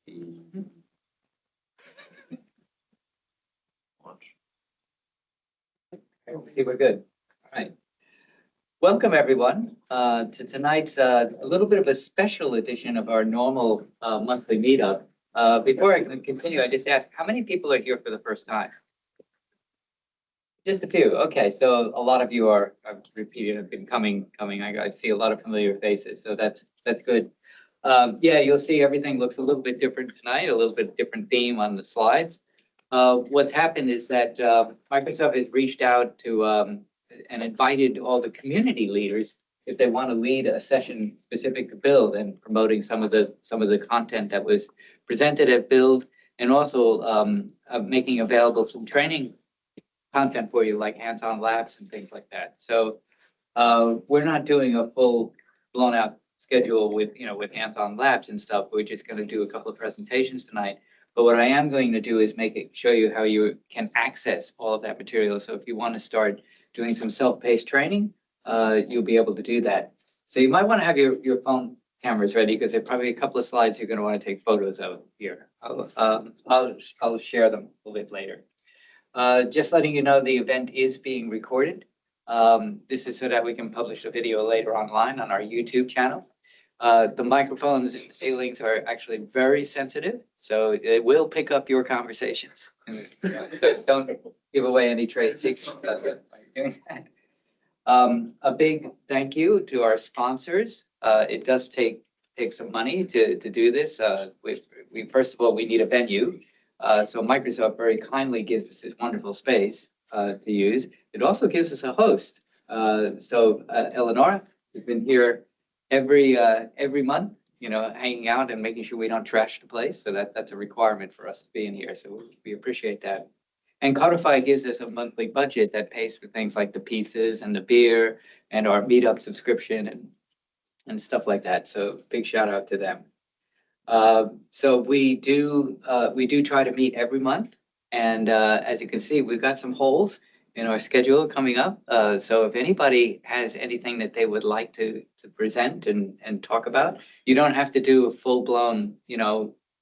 Okay, we're good. All right. Welcome, everyone, to tonight's a little bit of a special edition of our normal monthly meetup. Before I continue, I just ask, how many people are here for the first time? Just a few. Okay, so a lot of you are repeating, have been coming. I see a lot of familiar faces, so that's good. Yeah, you'll see everything looks a little bit different tonight, a little bit different theme on the slides. What's happened is that Microsoft has reached out to and invited all the community leaders if they want to lead a session specific to Build and promoting some of the content that was presented at Build, and also making available some training content for you, like hands-on labs and things like that. So we're not doing a full blown out schedule with hands-on labs and stuff. We're just going to do a couple of presentations tonight. But what I am going to do is show you how you can access all of that material. So if you want to start doing some self-paced training, you'll be able to do that. So you might want to have your phone cameras ready, because there are probably a couple of slides you're going to want to take photos of here. I'll share them a little bit later. Just letting you know, the event is being recorded. This is so that we can publish the video later online on our YouTube channel. The microphones and ceilings are actually very sensitive, so it will pick up your conversations. So don't give away any trade secrets while you're doing that. A big thank you to our sponsors. It does take some money to do this. We first of all, we need a venue. So Microsoft very kindly gives us this wonderful space to use. It also gives us a host. So Elinora has been here every month, hanging out and making sure we don't trash the place. So that's a requirement for us to be in here. So we appreciate that. And Codify gives us a monthly budget that pays for things like the pizzas and the beer and our meetup subscription and stuff like that. So big shout out to them. So we do try to meet every month, and as you can see, we've got some holes in our schedule coming up. So if anybody has anything that they would like to present and talk about, you don't have to do a full-blown,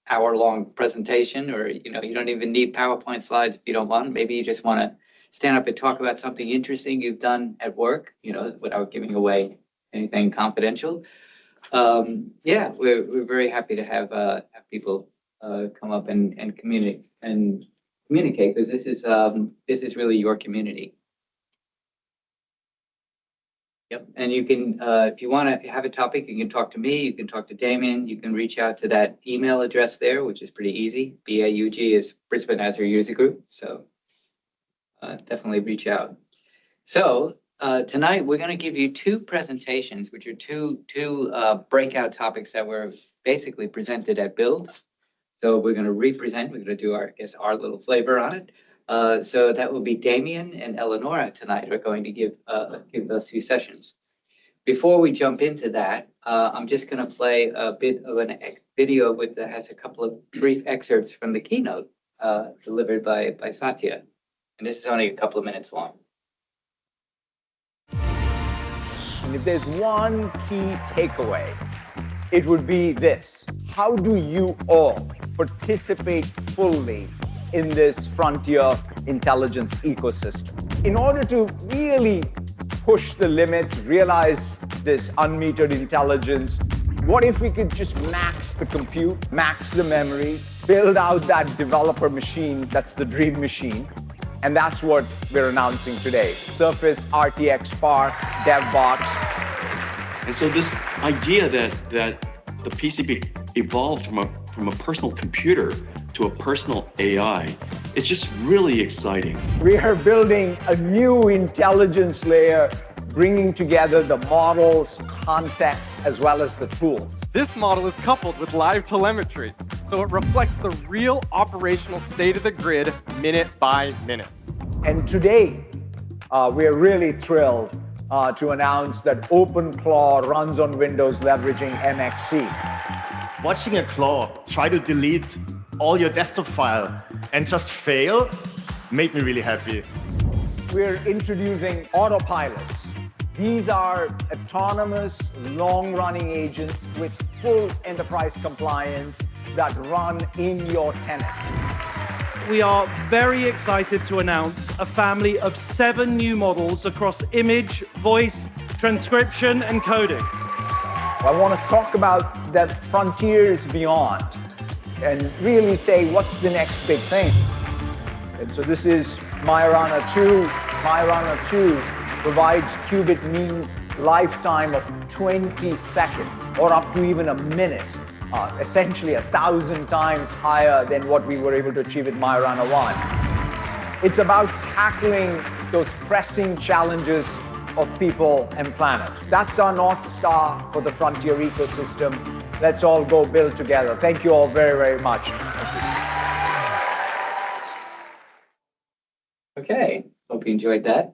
hour-long presentation, or you don't even need PowerPoint slides if you don't want. Maybe you just want to stand up and talk about something interesting you've done at work, without giving away anything confidential. Yeah, we're very happy to have people come up and communicate, because this is really your community. Yep, and you can, if you want to have a topic, you can talk to me, you can talk to Damien, you can reach out to that email address there, which is pretty easy. BAUG is Brisbane Azure User Group, so definitely reach out. So tonight we're going to give you two presentations, which are two breakout topics that were basically presented at Build. So we're going to represent. We're going to do our little flavor on it. So that will be Damien and Elinora tonight are going to give those two sessions. Before we jump into that, I'm just going to play a bit of a video that has a couple of brief excerpts from the keynote delivered by Satya, and this is only a couple of minutes long. And if there's one key takeaway, it would be this: how do you all participate fully in this frontier intelligence ecosystem? In order to really push the limits, realize this unmetered intelligence, what if we could just max the compute, max the memory, build out that developer machine that's the dream machine? And that's what we're announcing today. Surface, RTX Spark, DevBox. And so this idea that the PCB evolved from a personal computer to a personal AI, it's just really exciting. We are building a new intelligence layer, bringing together the models, context, as well as the tools. This model is coupled with live telemetry, so it reflects the real operational state of the grid minute by minute. And today, we're really thrilled to announce that OpenClaw runs on Windows leveraging MXC. Watching a claw try to delete all your desktop file and just fail made me really happy. We're introducing autopilots. These are autonomous, long-running agents with full enterprise compliance that run in your tenant. We are very excited to announce a family of 7 new models across image, voice, transcription, and coding. I want to talk about the frontiers beyond and really say what's the next big thing. And so this is Majorana 2. Majorana 2 provides qubit mean lifetime of 20 seconds or up to even a minute, essentially 1,000 times higher than what we were able to achieve at Majorana 1. It's about tackling those pressing challenges of people and planet. That's our North Star for the frontier ecosystem. Let's all go build together. Thank you all very, very much. Okay, hope you enjoyed that.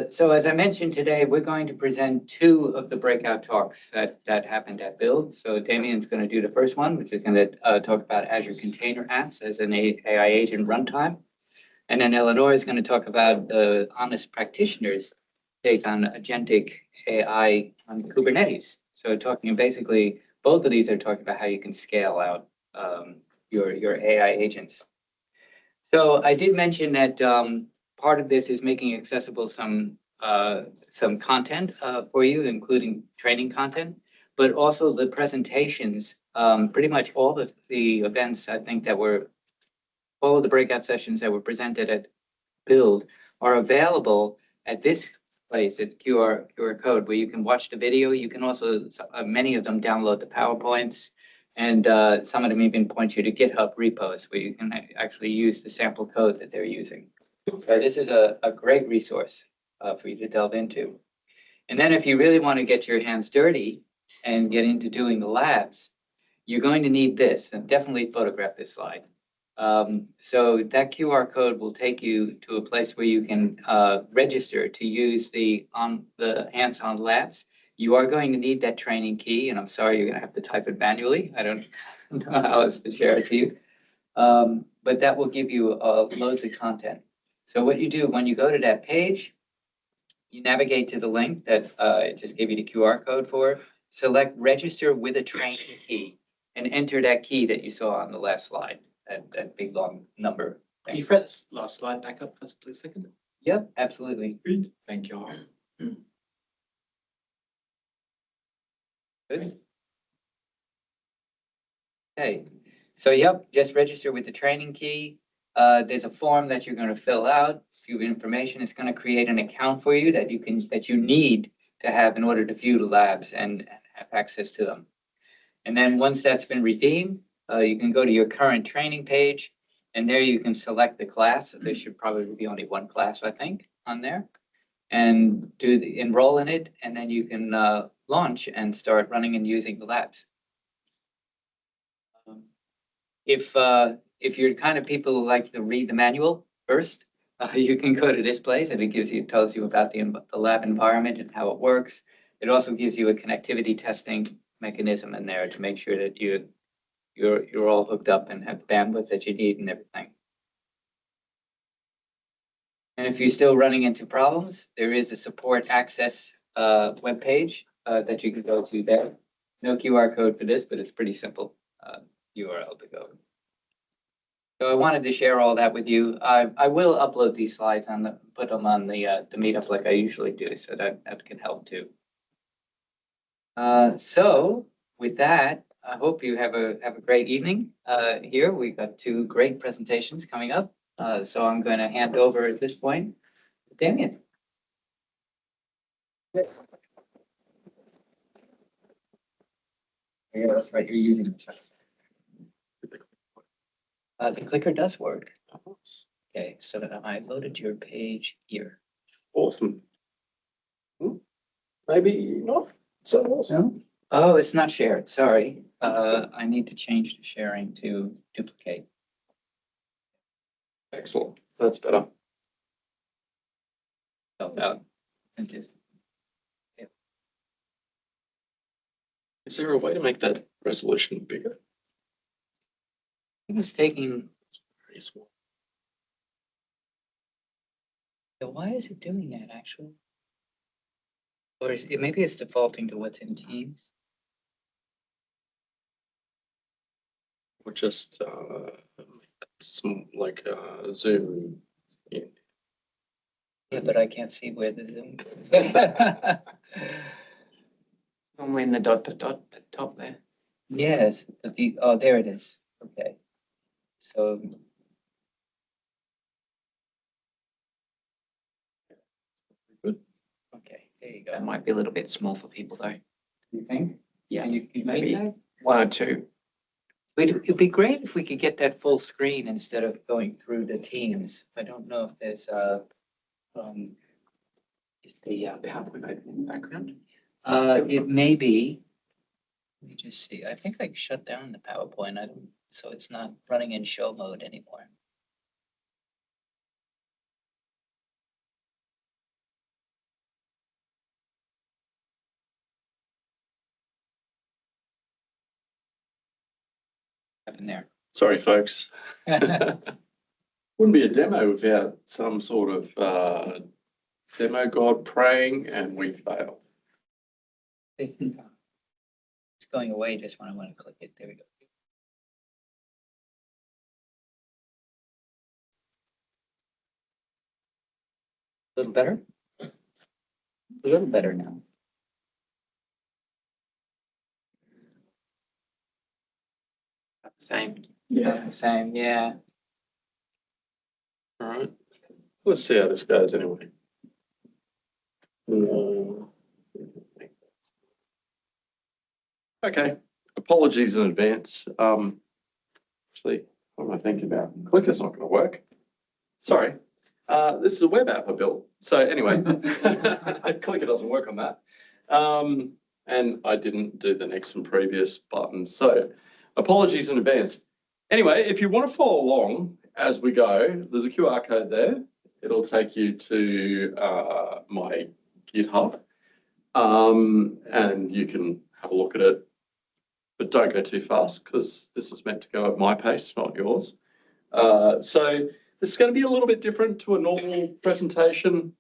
So as I mentioned today, we're going to present 2 of the breakout talks that happened at Build. So Damien's going to do the first one, which is going to talk about Azure Container Apps as an AI agent runtime. And then Elinora is going to talk about the honest practitioners take on Agentic AI on Kubernetes. So talking basically, both of these are talking about how you can scale out your AI agents. So I did mention that part of this is making accessible some content for you, including training content, but also the presentations. Pretty much all the events, I think, all of the breakout sessions that were presented at Build are available at this place, at QR code, where you can watch the video. You can also, many of them, download the PowerPoints, and some of them even point you to GitHub repos where you can actually use the sample code that they're using. So this is a great resource for you to delve into. And then if you really want to get your hands dirty and get into doing the labs, you're going to need this, and definitely photograph this slide. So that QR code will take you to a place where you can register to use the hands-on labs. You are going to need that training key, and I'm sorry, you're going to have to type it manually. I don't know how else to share it to you. But that will give you loads of content. So what you do when you go to that page, you navigate to the link that I just gave you the QR code for, select register with a training key, and enter that key that you saw on the last slide. That big long number. Can you press last slide back up, please, a second? Yep, absolutely. Good. Thank you. Good. Okay, so yep, just register with the training key. There's a form that you're going to fill out, a few information. It's going to create an account for you that you need to have in order to view the labs and have access to them. And then once that's been redeemed, you can go to your current training page, and there you can select the class. There should probably be only one class, I think, on there, and enroll in it, and then you can launch and start running and using the labs. If you're the kind of people who like to read the manual first, you can go to this place, and it tells you about the lab environment and how it works. It also gives you a connectivity testing mechanism in there to make sure that you're all hooked up and have the bandwidth that you need and everything. And if you're still running into problems, there is a support access webpage that you can go to there. No QR code for this, but it's pretty simple URL to go. So I wanted to share all that with you. I will upload these slides put them on the meetup like I usually do, so that can help too. So with that, I hope you have a great evening here. We've got 2 great presentations coming up. So I'm going to hand over at this point to Damien. Yeah, that's right. You're using the the clicker does work. Okay, so I loaded your page here. Awesome. Maybe not so awesome. No? Oh, it's not shared. Sorry. I need to change the sharing to duplicate. Excellent. That's better. Help out. And just, Is there a way to make that resolution bigger? it's taking. It's very small. Why is it doing that actually? Or maybe it's defaulting to what's in Teams. or just like zoom in. Yeah, but I can't see where the Zoom. Normally in the dot at the top there. Yes, but oh, there it is. Okay. So. Good. Okay, there you go. That might be a little bit small for people though. You think? Yeah, Can you maybe make that? 1 or 2. It'd be great if we could get that full screen instead of going through the Teams. I don't know if there's Is the PowerPoint open in the background? it may be. Let me just see. I think I shut down the PowerPoint. So it's not running in show mode anymore. What happened there? Sorry, folks. Wouldn't be a demo without some sort of demo god praying, and we fail. It's going away just when I want to click it. There we go. A little better? A little better now. Same. Yeah, same, yeah. All right. Let's see how this goes anyway. Okay. Apologies in advance. Actually, what am I thinking about? Clicker's not going to work. Sorry. This is a web app I built. So anyway, Clicker doesn't work on that. And I didn't do the next and previous buttons. So apologies in advance. Anyway, if you want to follow along as we go, there's a QR code there. It'll take you to my GitHub. And you can have a look at it, but don't go too fast because this is meant to go at my pace, not yours. So this is going to be a little bit different to a normal presentation.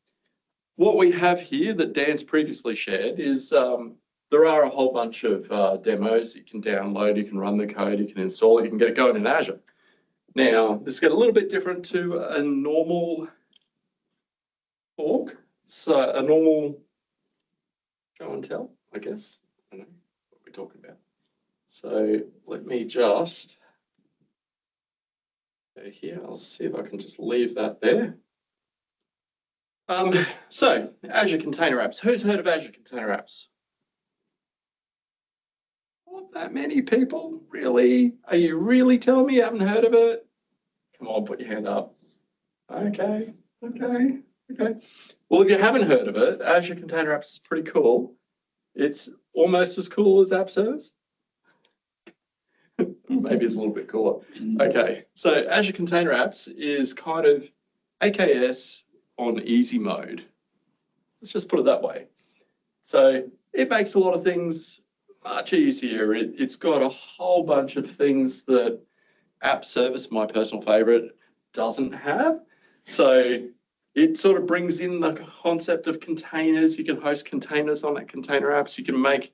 What we have here that Dan's previously shared is there are a whole bunch of demos you can download, you can run the code, you can install it, you can get it going in Azure. Now, this is a little bit different to a normal talk. So a normal show and tell, I guess. I don't know what we're talking about. So let me just go here. I'll see if I can just leave that there. So Azure Container Apps. Who's heard of Azure Container Apps? Not that many people, really? Are you really telling me you haven't heard of it? Come on, put your hand up. Okay. Well, if you haven't heard of it, Azure Container Apps is pretty cool. It's almost as cool as App Service. Maybe it's a little bit cooler. Okay, so Azure Container Apps is kind of AKS on easy mode. Let's just put it that way. So it makes a lot of things much easier. It's got a whole bunch of things that App Service, my personal favorite, doesn't have. So it sort of brings in the concept of containers. You can host containers on that Container Apps. You can make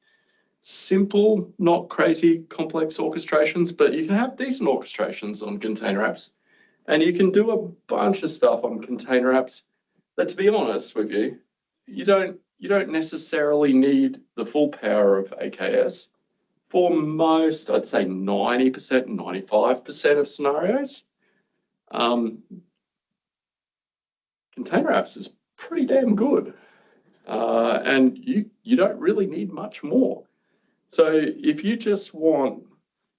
simple, not crazy complex orchestrations, but you can have decent orchestrations on Container Apps. And you can do a bunch of stuff on Container Apps that, to be honest with you, you don't necessarily need the full power of AKS. For most, I'd say 90%, 95% of scenarios, Container Apps is pretty damn good. And you don't really need much more. So if you just want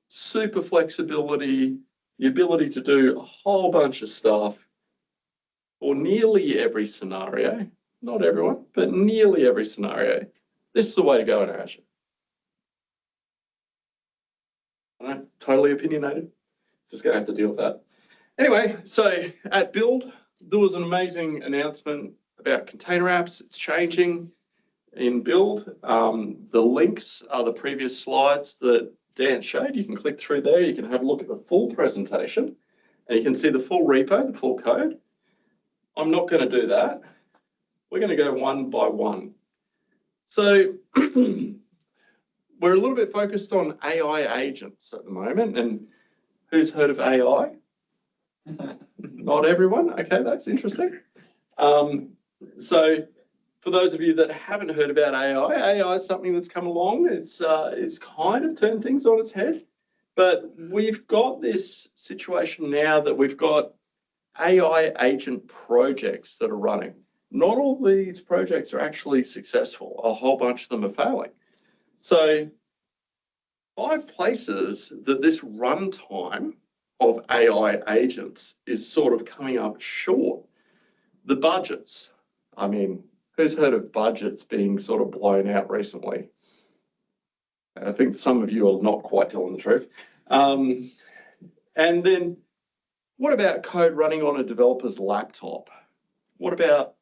super flexibility, the ability to do a whole bunch of stuff for nearly every scenario, not everyone, but nearly every scenario, this is the way to go in Azure. All right, totally opinionated. Just gonna have to deal with that. Anyway, so at Build, there was an amazing announcement about Container Apps. It's changing in Build. The links are the previous slides that Dan showed. You can click through there. You can have a look at the full presentation and you can see the full repo, the full code. I'm not going to do that. We're going to go one by one. So we're a little bit focused on AI agents at the moment, and Who's heard of AI? Not everyone. Okay, that's interesting. So for those of you that haven't heard about AI is something that's come along. It's kind of turned things on its head, but we've got this situation now that we've got AI agent projects that are running. Not all these projects are actually successful. A whole bunch of them are failing. So 5 places that this runtime of AI agents is sort of coming up short. The budgets. I mean, who's heard of budgets being sort of blown out recently? I think some of you are not quite telling the truth. And then what about code running on a developer's laptop? What about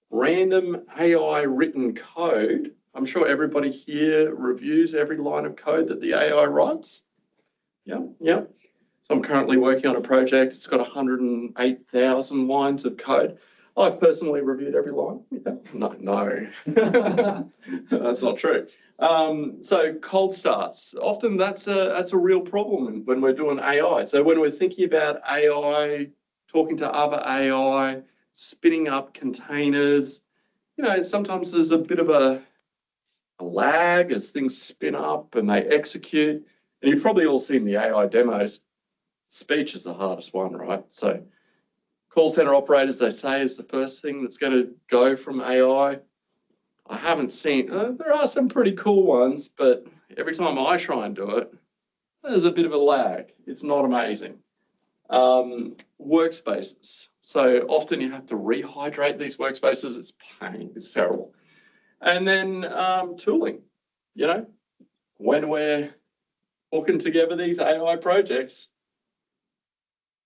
random AI written code? I'm sure everybody here reviews every line of code that the AI writes. Yeah. So I'm currently working on a project. It's got 108,000 lines of code. I've personally reviewed every line. Yeah. No, that's not true. So cold starts. Often that's a real problem when we're doing AI. So when we're thinking about AI, talking to other AI, spinning up containers, sometimes there's a bit of a lag as things spin up and they execute. And you've probably all seen the AI demos. Speech is the hardest one, right? So call center operators, they say, is the first thing that's going to go from AI. I haven't seen, there are some pretty cool ones, but every time I try and do it, there's a bit of a lag. It's not amazing. Workspaces. So often you have to rehydrate these workspaces. It's pain, it's terrible. And then tooling, when we're putting together these AI projects,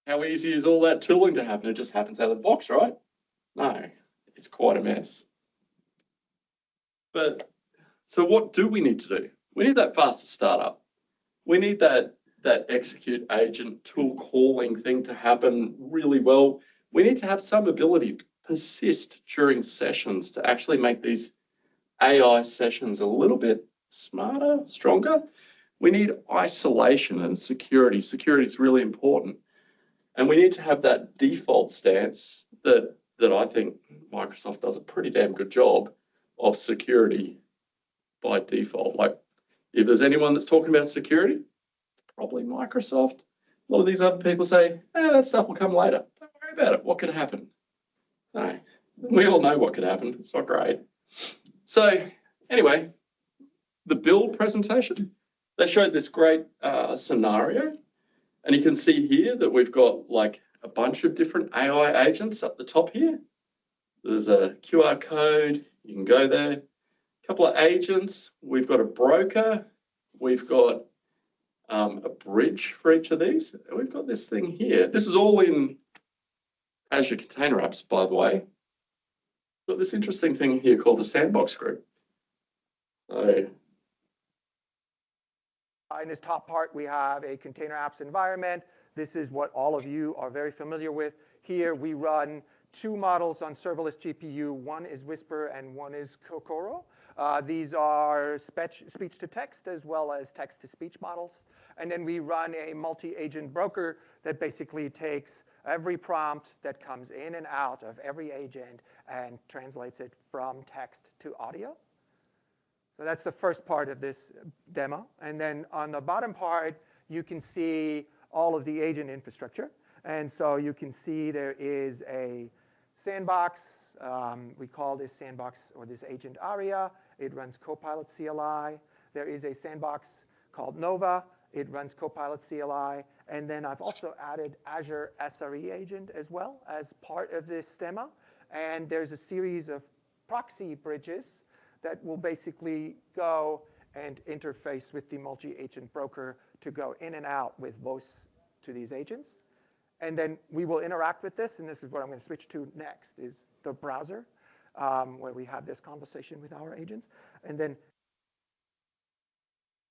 how easy is all that tooling to happen? It just happens out of the box, right? No, it's quite a mess. But so what do we need to do? We need that faster startup. We need that execute agent tool calling thing to happen really well. We need to have some ability to persist during sessions to actually make these AI sessions a little bit smarter, stronger. We need isolation and security. Security is really important. And we need to have that default stance that I think Microsoft does a pretty damn good job of security by default. Like, if there's anyone that's talking about security, probably Microsoft. A lot of these other people say, that stuff will come later. Don't worry about it. What could happen? No, we all know what could happen. It's not great. So anyway, the build presentation, they showed this great scenario. And you can see here that we've got like a bunch of different AI agents up the top here. There's a QR code. You can go there. A couple of agents. We've got a broker. We've got a bridge for each of these. And we've got this thing here. This is all in Azure Container Apps, by the way. We've got this interesting thing here called the Sandbox group. So in this top part, we have a container apps environment. This is what all of you are very familiar with. Here we run 2 models on serverless GPU. One is Whisper and one is Kokoro. These are speech to text as well as text to speech models. And then we run a multi-agent broker that basically takes every prompt that comes in and out of every agent and translates it from text to audio. So that's the first part of this demo. And then on the bottom part, you can see all of the agent infrastructure. And so you can see there is a sandbox. We call this sandbox or this agent ARIA. It runs Copilot CLI. There is a sandbox called Nova. It runs Copilot CLI. And then I've also added Azure SRE agent as well as part of this demo. And there's a series of proxy bridges that will basically go and interface with the multi-agent broker to go in and out with voice to these agents. And then we will interact with this, and this is what I'm going to switch to next, is the browser, where we have this conversation with our agents. And then,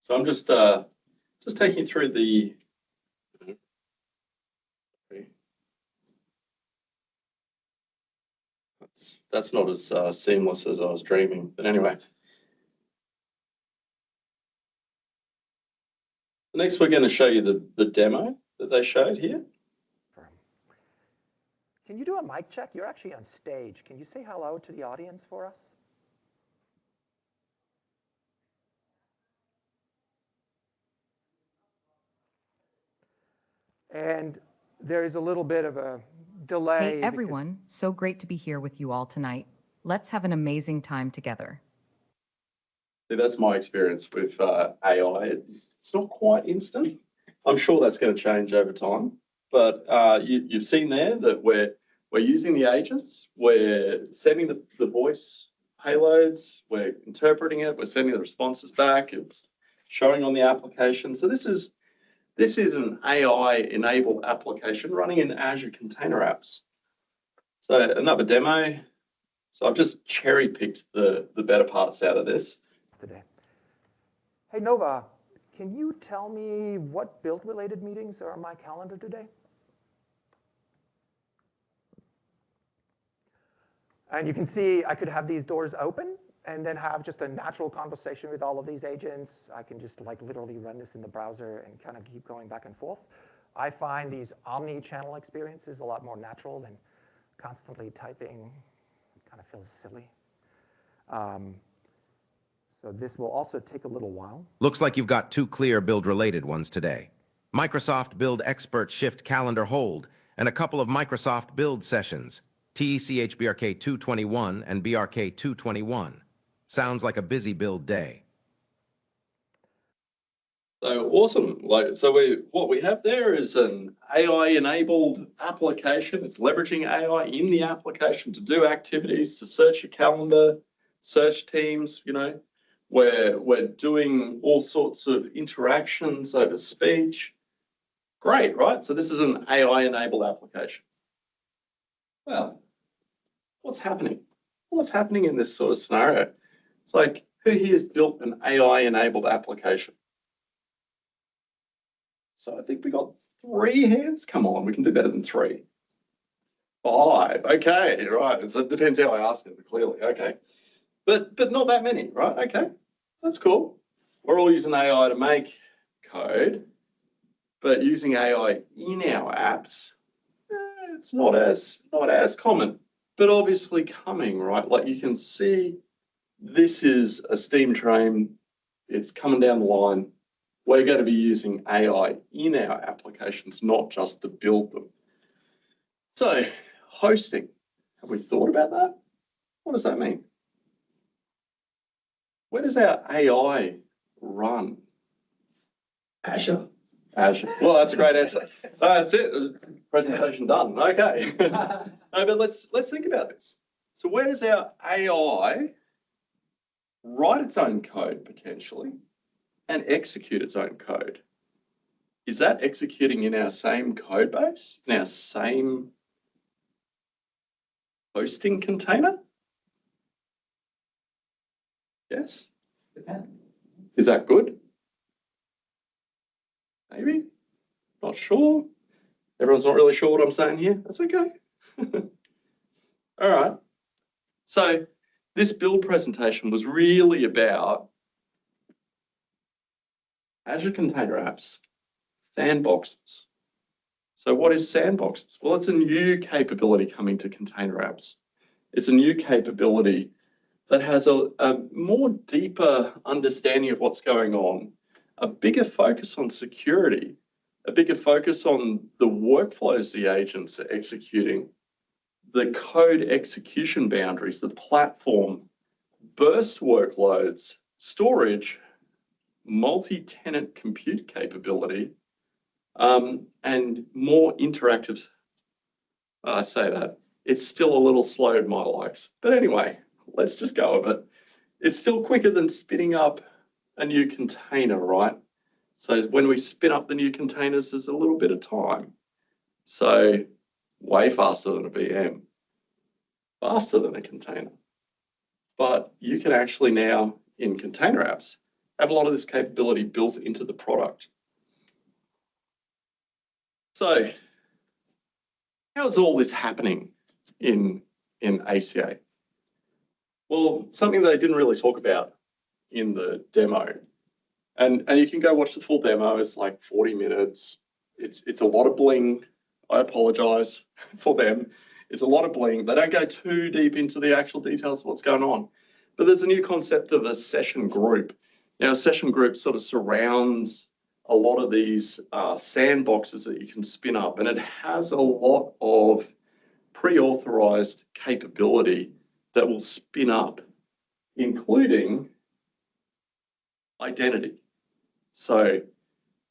so I'm just taking you through the. That's not as seamless as I was dreaming, but anyway. Next, we're going to show you the demo. that they showed here? Can you do a mic check? You're actually on stage. Can you say hello to the audience for us? And there is a little bit of a delay. Hey everyone, so great to be here with you all tonight. Let's have an amazing time together. See, that's my experience with AI. It's not quite instant. I'm sure that's going to change over time. But you've seen there that we're using the agents, we're sending the voice payloads, we're interpreting it, we're sending the responses back, it's showing on the application. So this is an AI-enabled application running in Azure Container Apps. So another demo. So I've just cherry-picked the better parts out of this. Today. Hey, Nova, can you tell me what build-related meetings are on my calendar today? And you can see I could have these doors open and then have just a natural conversation with all of these agents. I can just like literally run this in the browser and kind of keep going back and forth. I find these omni-channel experiences a lot more natural than constantly typing. It kind of feels silly. So this will also take a little while. Looks like you've got 2 clear build-related ones today. Microsoft Build Expert Shift Calendar Hold, and a couple of Microsoft Build sessions, TECH BRK 221 and BRK 221. Sounds like a busy build day. So awesome. What we have there is an AI-enabled application. It's leveraging AI in the application to do activities, to search your calendar, search teams, you know. We're doing all sorts of interactions over speech. Great, right? So this is an AI-enabled application. Well, what's happening? What's happening in this sort of scenario? It's like, who here has built an AI-enabled application? So I think we got 3 hands. Come on, we can do better than 3. 5, okay, right. So it depends how I ask it, clearly, okay. But not that many, right? Okay, that's cool. We're all using AI to make code, but using AI in our apps, it's not as common, but obviously coming, right? Like you can see, this is a steam train. It's coming down the line. We're going to be using AI in our applications, not just to build them. So hosting, have we thought about that? What does that mean? Where does our AI run? Azure. Azure. Well, that's a great answer. That's it. Presentation done. Okay. No, but let's think about this. So where does our AI write its own code potentially and execute its own code? Is that executing in our same code base, in our same hosting container? Yes? Is that good? Maybe? Not sure. Everyone's not really sure what I'm saying here. That's okay. All right. So this build presentation was really about Azure Container Apps Sandboxes. So what is Sandboxes? Well, it's a new capability coming to Container Apps. It's a new capability that has a more deeper understanding of what's going on, a bigger focus on security, a bigger focus on the workflows the agents are executing, the code execution boundaries, the platform, burst workloads, storage, multi-tenant compute capability, and more interactive. I say that. It's still a little slow in my likes. But anyway, let's just go with it. It's still quicker than spinning up a new container, right? So when we spin up the new containers, there's a little bit of time. So way faster than a VM, faster than a container. But you can actually now, in Container Apps, have a lot of this capability built into the product. So how is all this happening in ACA? Well, something they didn't really talk about in the demo, and you can go watch the full demo. It's like 40 minutes. it's a lot of bling. I apologize for them. It's a lot of bling. They don't go too deep into the actual details of what's going on. But there's a new concept of a session group. Now, a session group sort of surrounds a lot of these sandboxes that you can spin up, and it has a lot of pre-authorized capability that will spin up, including identity. So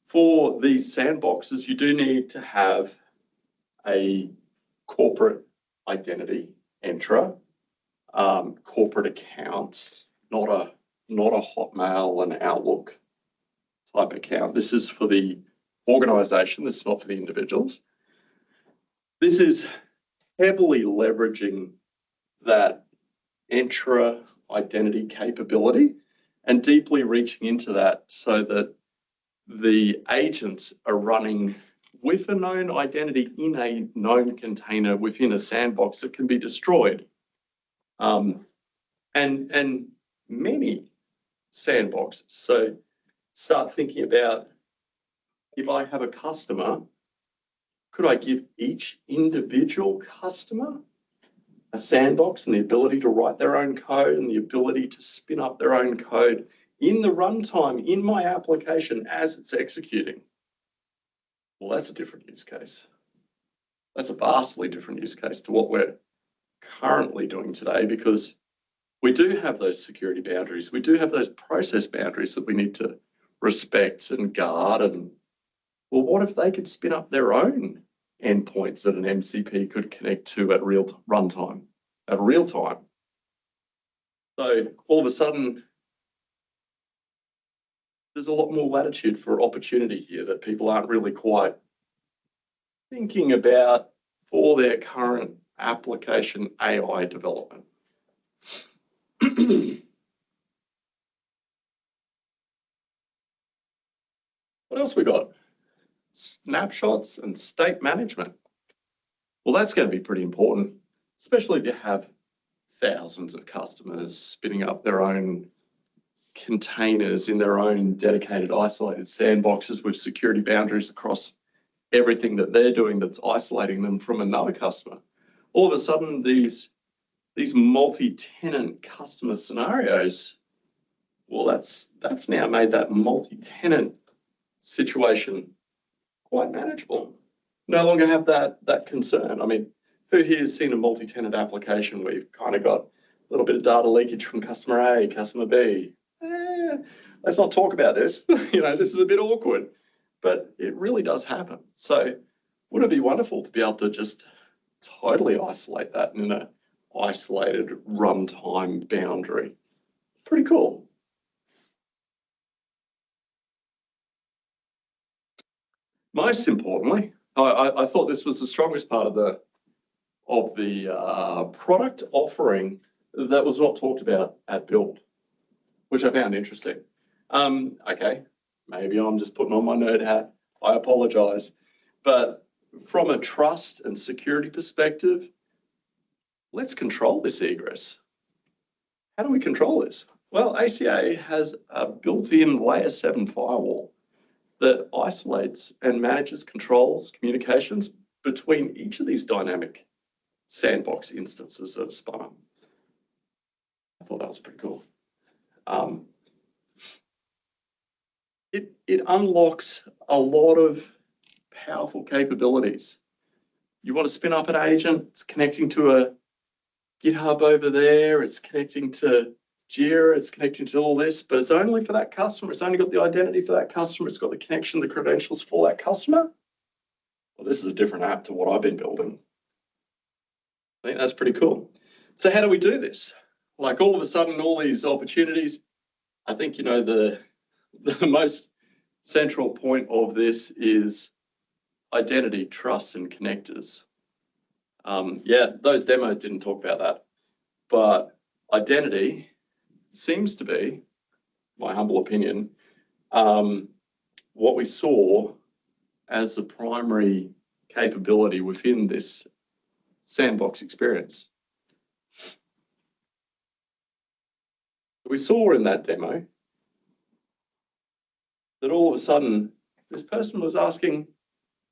for these sandboxes, you do need to have a corporate identity, Entra, corporate accounts, not a Hotmail and Outlook type account. This is for the organization. This is not for the individuals. This is heavily leveraging that Entra identity capability and deeply reaching into that so that the agents are running with a known identity in a known container within a sandbox that can be destroyed. And many sandboxes. So start thinking about, if I have a customer, could I give each individual customer a sandbox and the ability to write their own code and the ability to spin up their own code in the runtime in my application as it's executing? Well, that's a different use case. That's a vastly different use case to what we're currently doing today, because we do have those security boundaries. We do have those process boundaries that we need to respect and guard. And well, what if they could spin up their own endpoints that an MCP could connect to at real runtime, at real time? So all of a sudden, there's a lot more latitude for opportunity here that people aren't really quite thinking about for their current application AI development. What else we got? Snapshots and state management. Well, that's going to be pretty important, especially if you have thousands of customers spinning up their own containers in their own dedicated, isolated sandboxes with security boundaries across everything that they're doing that's isolating them from another customer. All of a sudden, these multi-tenant customer scenarios, well, that's now made that multi-tenant situation quite manageable. No longer have that concern. I mean, who here has seen a multi-tenant application where you've kind of got a little bit of data leakage from customer A, customer B? Let's not talk about this. This is a bit awkward, but it really does happen. So wouldn't it be wonderful to be able to just totally isolate that in an isolated runtime boundary? Pretty cool. Most importantly, I thought this was the strongest part of the product offering that was not talked about at Build, which I found interesting. Okay, maybe I'm just putting on my nerd hat. I apologize. But from a trust and security perspective, let's control this egress. How do we control this? Well, ACA has a built-in layer 7 firewall that isolates and manages controls, communications between each of these dynamic sandbox instances that are spun up. I thought that was pretty cool. It unlocks a lot of powerful capabilities. You want to spin up an agent, it's connecting to a GitHub over there, it's connecting to Jira, it's connecting to all this, but it's only for that customer. It's only got the identity for that customer. It's got the connection, the credentials for that customer. Well, this is a different app to what I've been building. I think that's pretty cool. So how do we do this? Like all of a sudden, all these opportunities, I think, the most central point of this is identity, trust, and connectors. Yeah, those demos didn't talk about that, but identity seems to be, my humble opinion, what we saw as the primary capability within this sandbox experience. We saw in that demo that all of a sudden, this person was asking,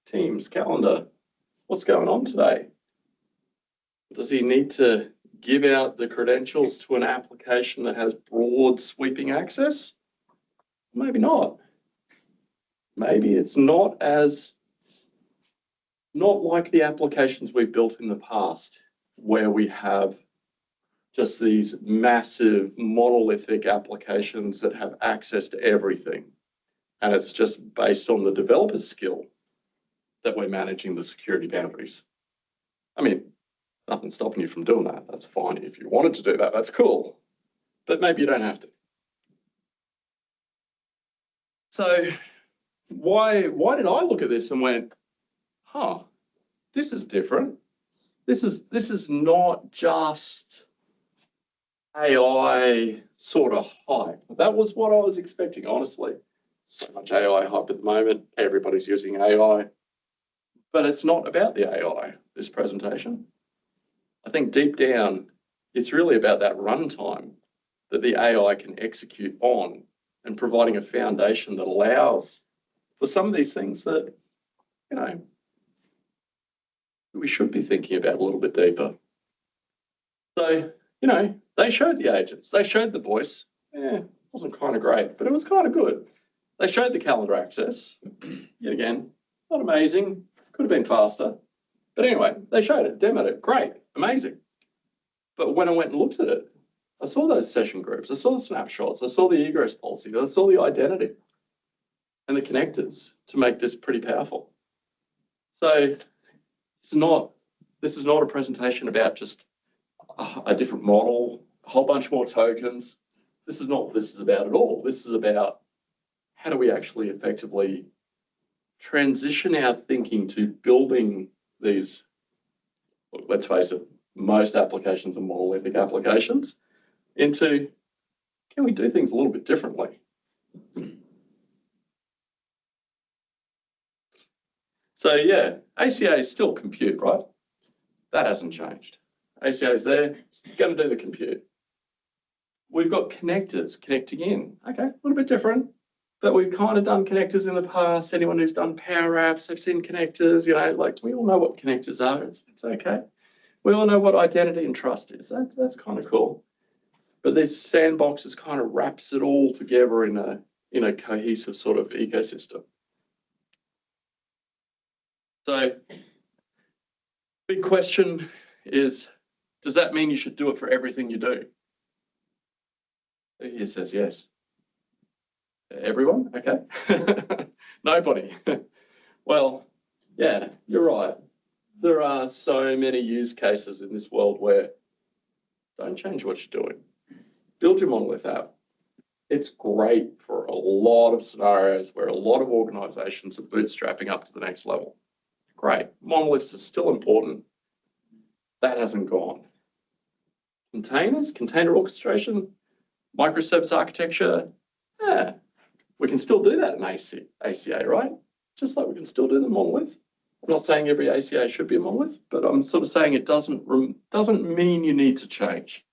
Teams, calendar, what's going on today? Does he need to give out the credentials to an application that has broad sweeping access? Maybe not. Maybe it's not like the applications we've built in the past, where we have just these massive monolithic applications that have access to everything. And it's just based on the developer's skill that we're managing the security boundaries. I mean, nothing's stopping you from doing that. That's fine. If you wanted to do that, that's cool. But maybe you don't have to. So why did I look at this and went, huh, this is different. This is not just AI sort of hype. That was what I was expecting, honestly. So much AI hype at the moment. Everybody's using AI. But it's not about the AI, this presentation. I think deep down, it's really about that runtime that the AI can execute on and providing a foundation that allows for some of these things that, you know, we should be thinking about a little bit deeper. So, you know, they showed the agents, they showed the voice. Yeah, it wasn't kind of great, but it was kind of good. They showed the calendar access. Yet again, not amazing, could have been faster. But anyway, they showed it, demoed it, great, amazing. But when I went and looked at it, I saw those session groups, I saw the snapshots, I saw the egress policies, I saw the identity and the connectors to make this pretty powerful. So this is not a presentation about just a different model, a whole bunch more tokens. This is not what this is about at all. This is about how do we actually effectively transition our thinking to building these, look, let's face it, most applications are monolithic applications, into can we do things a little bit differently? So yeah, ACA is still compute, right? That hasn't changed. ACA is there, it's going to do the compute. We've got connectors connecting in. Okay, a little bit different, but we've kind of done connectors in the past. Anyone who's done Power Apps, they've seen connectors, you know, like we all know what connectors are. It's okay. We all know what identity and trust is. That's kind of cool. But this sandboxes kind of wraps it all together in a cohesive sort of ecosystem. So big question is, does that mean you should do it for everything you do? He says yes. Everyone? Okay. Nobody. Well, yeah, you're right. There are so many use cases in this world where don't change what you're doing. Build your monolith app. It's great for a lot of scenarios where a lot of organizations are bootstrapping up to the next level. Great. Monoliths are still important. That hasn't gone. Containers, container orchestration, microservice architecture, yeah, we can still do that in ACA, right? Just like we can still do the monolith. I'm not saying every ACA should be a monolith, but I'm sort of saying it doesn't mean you need to change.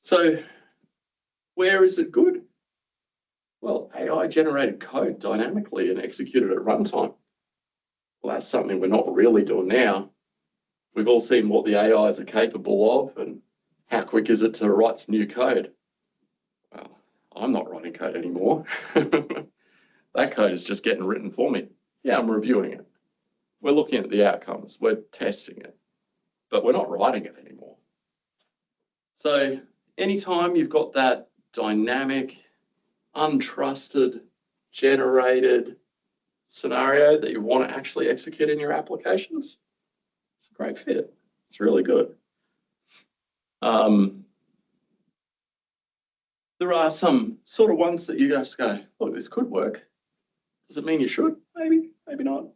So where is it good? Well, AI generated code dynamically and executed at runtime. Well, that's something we're not really doing now. We've all seen what the AIs are capable of and how quick is it to write some new code. Well, I'm not writing code anymore. That code is just getting written for me. Yeah, I'm reviewing it. We're looking at the outcomes. We're testing it, but we're not writing it anymore. So anytime you've got that dynamic, untrusted, generated scenario that you want to actually execute in your applications, it's a great fit. It's really good. There are some sort of ones that you guys go, look, this could work. Does it mean you should? Maybe, maybe not.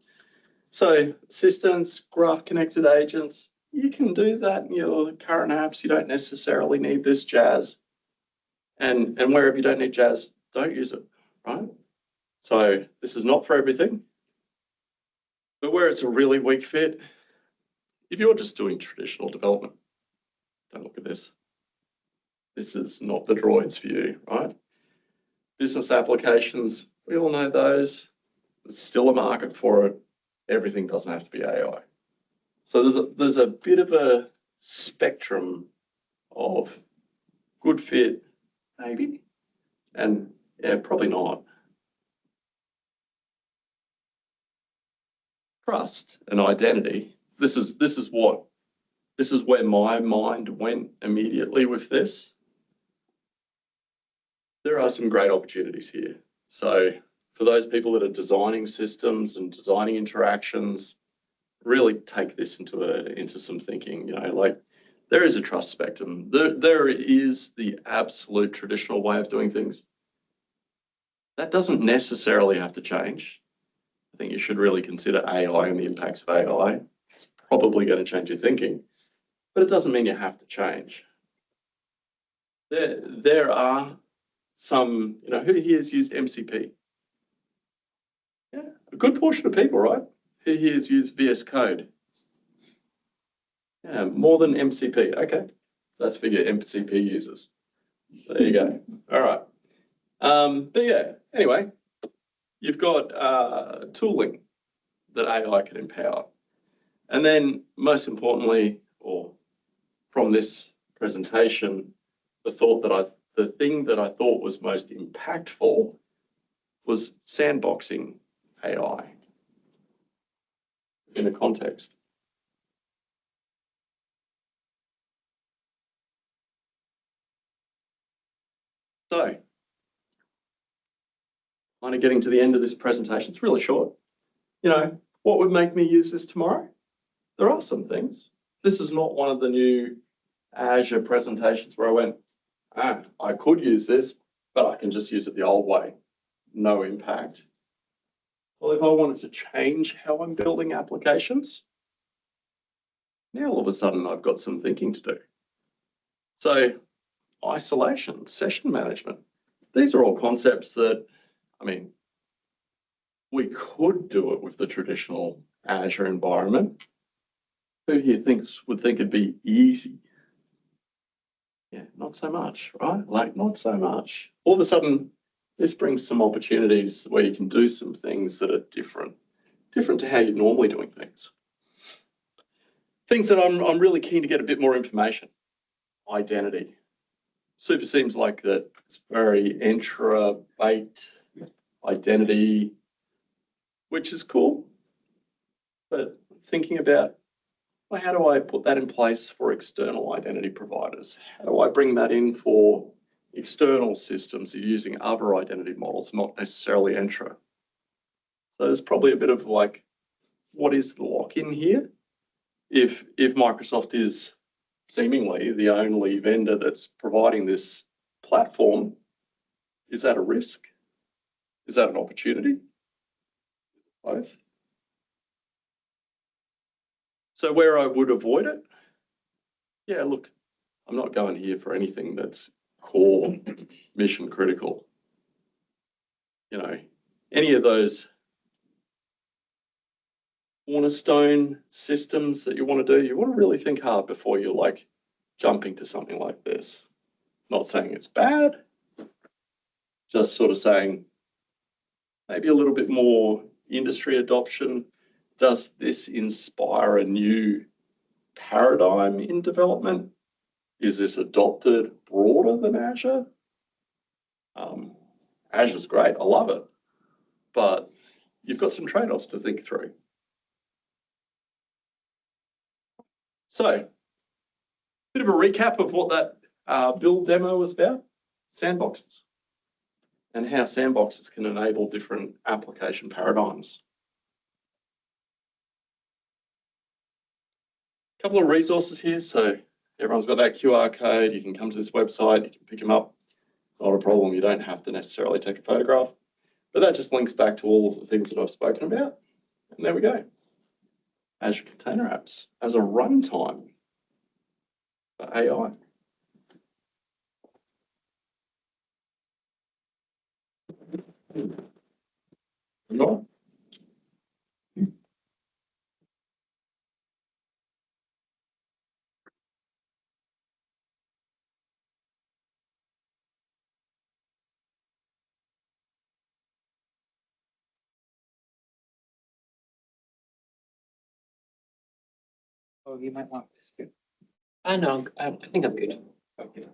So assistants, graph connected agents, you can do that in your current apps. You don't necessarily need this jazz. And wherever you don't need jazz, don't use it, right? So this is not for everything. But where it's a really weak fit, if you're just doing traditional development, don't look at this. This is not the droids for you, right? Business applications, we all know those. There's still a market for it. everything doesn't have to be AI. So there's a bit of a spectrum of good fit, maybe, and yeah, probably not. Trust and identity. This is where my mind went immediately with this. There are some great opportunities here. So for those people that are designing systems and designing interactions, really take this into some thinking. You know, like there is a trust spectrum. There is the absolute traditional way of doing things. That doesn't necessarily have to change. I think you should really consider AI and the impacts of AI. It's probably going to change your thinking, but it doesn't mean you have to change. There are some, you know, who here has used MCP? Yeah, a good portion of people, right? Who here has used VS Code? Yeah, more than MCP. Okay, that's for your MCP users. There you go. All right. But yeah, anyway, you've got tooling that AI can empower. And then most importantly, or from this presentation, the thing that I thought was most impactful was sandboxing AI in a context. So, kind of getting to the end of this presentation, it's really short. You know, what would make me use this tomorrow? There are some things. This is not one of the new Azure presentations where I went, I could use this, but I can just use it the old way. No impact. Well, if I wanted to change how I'm building applications, now all of a sudden I've got some thinking to do. So isolation, session management, these are all concepts that, I mean, we could do it with the traditional Azure environment. Who here would think it'd be easy? Yeah, not so much, right? Like, not so much. All of a sudden, this brings some opportunities where you can do some things that are different to how you're normally doing things. Things that I'm really keen to get a bit more information. Identity. Super seems like that it's very intra-baked identity, which is cool. But thinking about, well, how do I put that in place for external identity providers? How do I bring that in for external systems that are using other identity models, not necessarily Entra? So there's probably a bit of like, what is the lock-in here? If Microsoft is seemingly the only vendor that's providing this platform, is that a risk? Is that an opportunity? Both. So where I would avoid it, yeah, look, I'm not going here for anything that's core, mission critical. You know, any of those cornerstone systems that you want to do, you want to really think hard before you're like jumping to something like this. Not saying it's bad, just sort of saying maybe a little bit more industry adoption. Does this inspire a new paradigm in development? Is this adopted broader than Azure? Azure's great, I love it, but you've got some trade-offs to think through. So, bit of a recap of what that build demo was about, sandboxes, and how sandboxes can enable different application paradigms. A couple of resources here, so everyone's got that QR code, you can come to this website, you can pick them up, not a problem, you don't have to necessarily take a photograph, but that just links back to all of the things that I've spoken about, and there we go. Azure Container Apps as a runtime for AI. No. Or you might want this too. No, I think I'm good. Okay.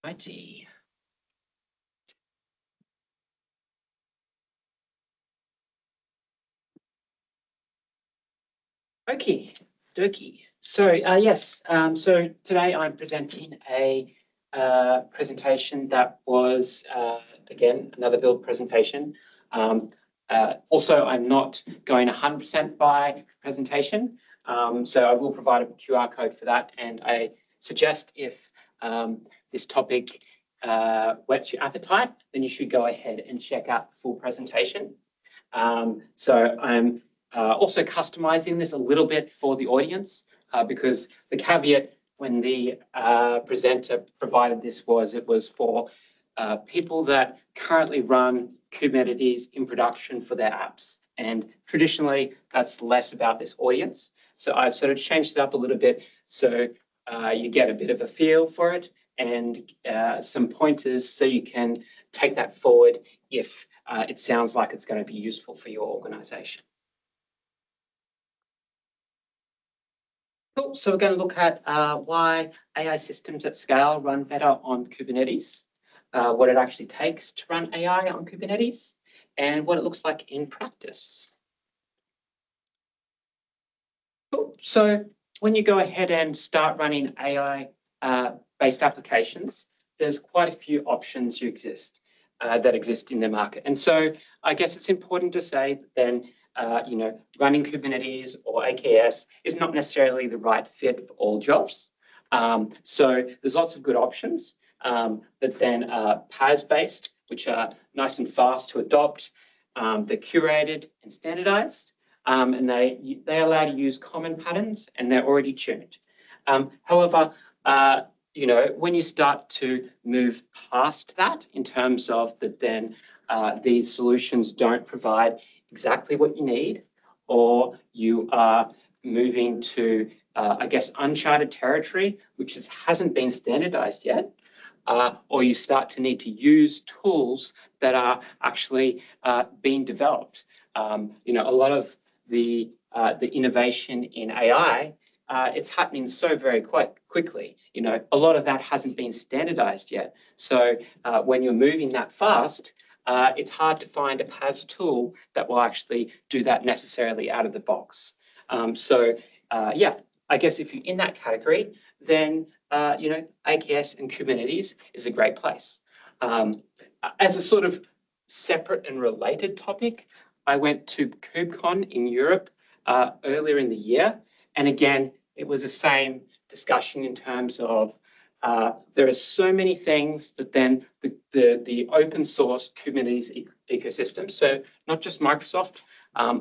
Righty. Okay, dokie. So yes, so today I'm presenting a presentation that was again another build presentation. Also, I'm not going 100% by presentation, so I will provide a QR code for that. And I suggest if this topic whets your appetite, then you should go ahead and check out the full presentation. So I'm also customizing this a little bit for the audience because the caveat when the presenter provided this was it was for people that currently run Kubernetes in production for their apps. And traditionally, that's less about this audience. So I've sort of changed it up a little bit so you get a bit of a feel for it and some pointers so you can take that forward if it sounds like it's going to be useful for your organization. Cool. So we're going to look at why AI systems at scale run better on Kubernetes, what it actually takes to run AI on Kubernetes, and what it looks like in practice. Cool. So when you go ahead and start running AI-based applications, there's quite a few options that exist in the market. And so I guess it's important to say that then running Kubernetes or AKS is not necessarily the right fit for all jobs. So there's lots of good options that then are PaaS-based, which are nice and fast to adopt. They're curated and standardized, and they allow you to use common patterns, and they're already tuned. However, when you start to move past that in terms of that then these solutions don't provide exactly what you need, or you are moving to, I guess, uncharted territory, which hasn't been standardized yet, or you start to need to use tools that are actually being developed. A lot of the innovation in AI, it's happening so very quickly. A lot of that hasn't been standardized yet. So when you're moving that fast, it's hard to find a PaaS tool that will actually do that necessarily out of the box. I guess if you're in that category, then AKS and Kubernetes is a great place. As a sort of separate and related topic, I went to KubeCon in Europe earlier in the year, and again, it was the same discussion in terms of there are so many things that then the open source Kubernetes ecosystem, so not just Microsoft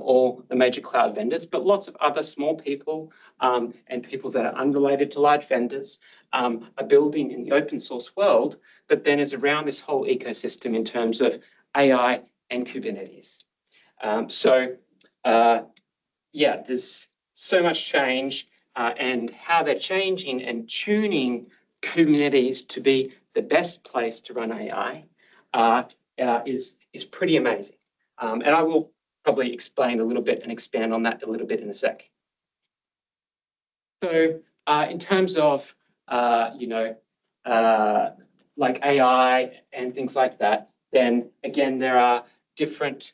or the major cloud vendors, but lots of other small people and people that are unrelated to large vendors are building in the open source world that then is around this whole ecosystem in terms of AI and Kubernetes. There's so much change and how they're changing and tuning Kubernetes to be the best place to run AI is pretty amazing. And I will probably explain a little bit and expand on that a little bit in a sec. So in terms of, like AI and things like that, then again, there are different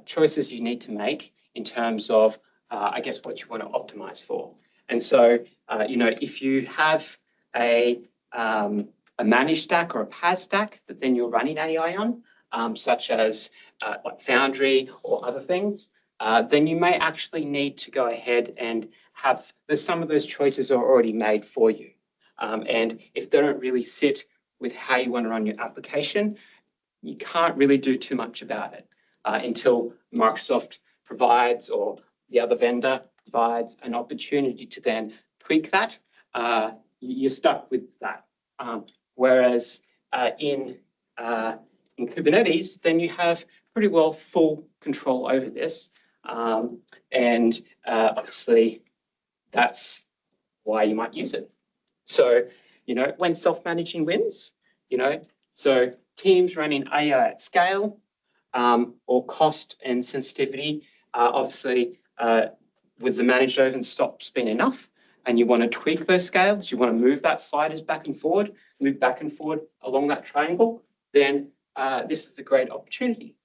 choices you need to make in terms of, I guess, what you want to optimize for. And so, if you have a managed stack or a PaaS stack that then you're running AI on, such as like Foundry or other things, then you may actually need to go ahead and some of those choices are already made for you. And if they don't really sit with how you want to run your application, you can't really do too much about it until Microsoft provides, or the other vendor provides, an opportunity to then tweak that. You're stuck with that. Whereas in Kubernetes, then you have pretty well full control over this. And obviously, that's why you might use it. So, when self-managing wins, so teams running AI at scale, or cost and sensitivity, obviously, with the managed open stops being enough, and you want to tweak those scales, you want to move that sliders back and forward, move back and forward along that triangle, then this is a great opportunity.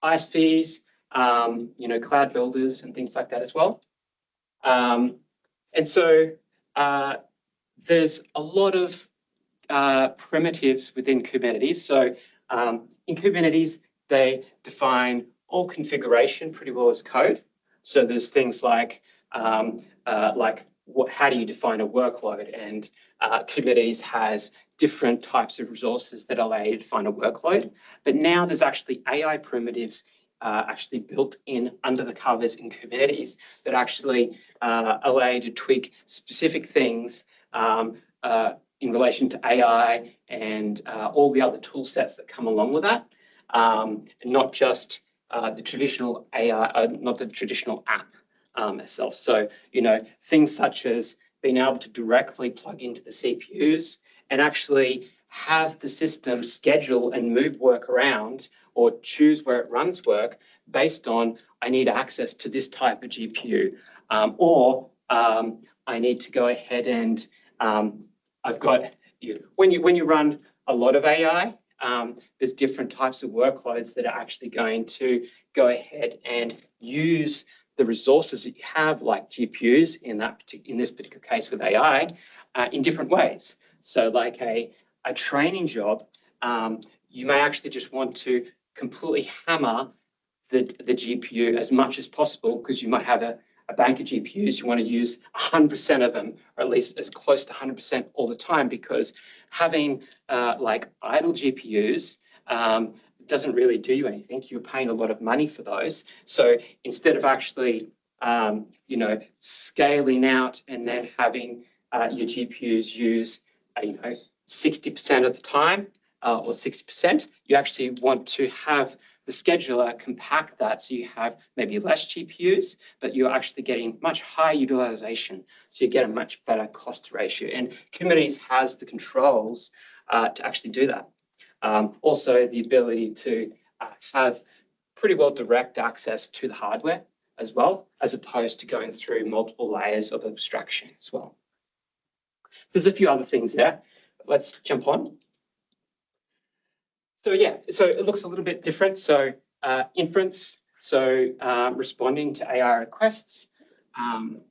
ISVs, cloud builders and things like that as well. And so there's a lot of primitives within Kubernetes. So in Kubernetes, they define all configuration pretty well as code. So there's things like how do you define a workload? And Kubernetes has different types of resources that allow you to define a workload. But now there's actually AI primitives actually built in under the covers in Kubernetes that actually allow you to tweak specific things in relation to AI and all the other tool sets that come along with that, not just the traditional AI, not the traditional app itself. So, things such as being able to directly plug into the CPUs and actually have the system schedule and move work around or choose where it runs work based on, I need access to this type of GPU, or I need to go ahead and I've got, when you run a lot of AI, there's different types of workloads that are actually going to go ahead and use the resources that you have, like GPUs in this particular case with AI, in different ways. So like a training job, you may actually just want to completely hammer the GPU as much as possible because you might have a bank of GPUs, you want to use 100% of them, or at least as close to 100% all the time, because having like idle GPUs doesn't really do you anything. You're paying a lot of money for those. So instead of actually, scaling out and then having your GPUs use, 60% of the time or 60%, you actually want to have the scheduler compact that so you have maybe less GPUs, but you're actually getting much higher utilization. So you get a much better cost ratio. And Kubernetes has the controls to actually do that. Also, the ability to have pretty well direct access to the hardware as well, as opposed to going through multiple layers of abstraction as well. There's a few other things there. Let's jump on. So yeah, so it looks a little bit different. So inference, so responding to AI requests. Looks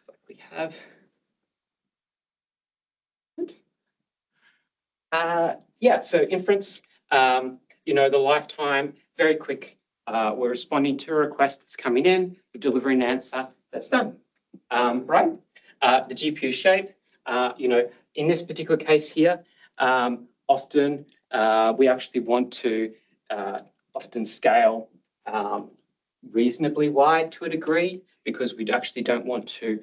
like we have. Yeah, so inference, the lifetime, very quick. We're responding to a request that's coming in, we're delivering an answer, that's done, right? The GPU shape, in this particular case here, often we actually want to often scale reasonably wide to a degree because we actually don't want to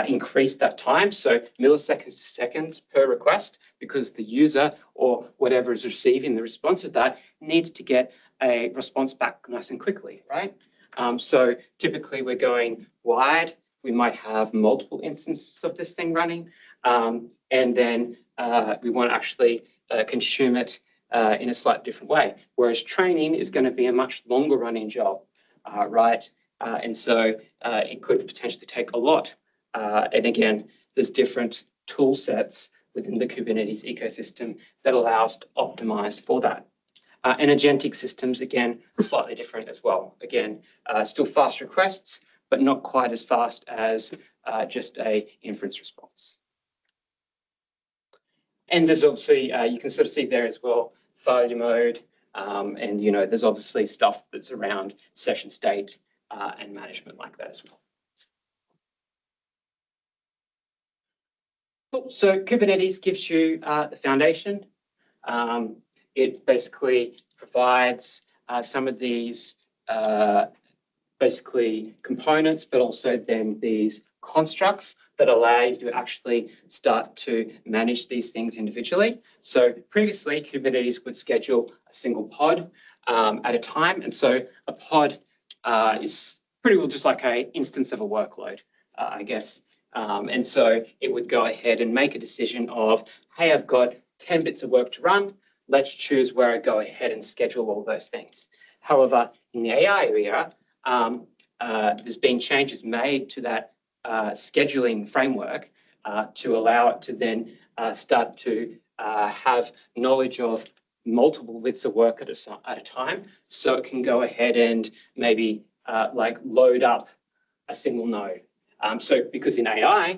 increase that time. So milliseconds to seconds per request, because the user or whatever is receiving the response of that needs to get a response back nice and quickly, right? So typically we're going wide. We might have multiple instances of this thing running, and then we want to actually consume it in a slightly different way. Whereas training is going to be a much longer running job, right? And so it could potentially take a lot. And again, there's different tool sets within the Kubernetes ecosystem that allow us to optimize for that. And agentic systems, again, slightly different as well. Again, still fast requests, but not quite as fast as just a inference response. And there's obviously, you can sort of see there as well, failure mode, and there's obviously stuff that's around session state and management like that as well. Cool. So Kubernetes gives you the foundation. It basically provides some of these basically components, but also then these constructs that allow you to actually start to manage these things individually. So previously, Kubernetes would schedule a single pod at a time. And so a pod is pretty well just like an instance of a workload, I guess. And so it would go ahead and make a decision of, hey, I've got 10 bits of work to run. Let's choose where I go ahead and schedule all those things. However, in the AI area, there's been changes made to that scheduling framework to allow it to then start to have knowledge of multiple bits of work at a time. So it can go ahead and maybe like load up a single node. So because in AI,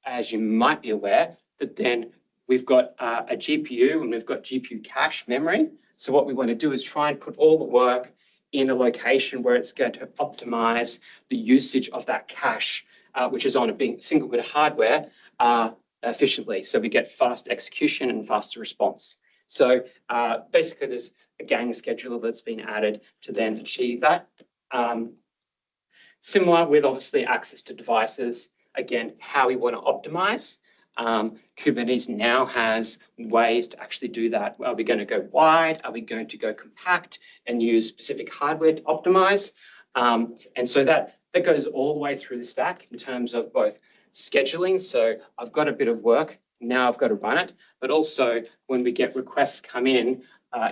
as you might be aware, that then we've got a GPU and we've got GPU cache memory. So what we want to do is try and put all the work in a location where it's going to optimize the usage of that cache, which is on a single bit of hardware efficiently. So we get fast execution and faster response. So basically there's a gang scheduler that's been added to then achieve that. Similar with obviously access to devices, again, how we want to optimize. Kubernetes now has ways to actually do that. Are we going to go wide? Are we going to go compact and use specific hardware to optimize? And so that goes all the way through the stack in terms of both scheduling. So I've got a bit of work, now I've got to run it, but also when we get requests come in,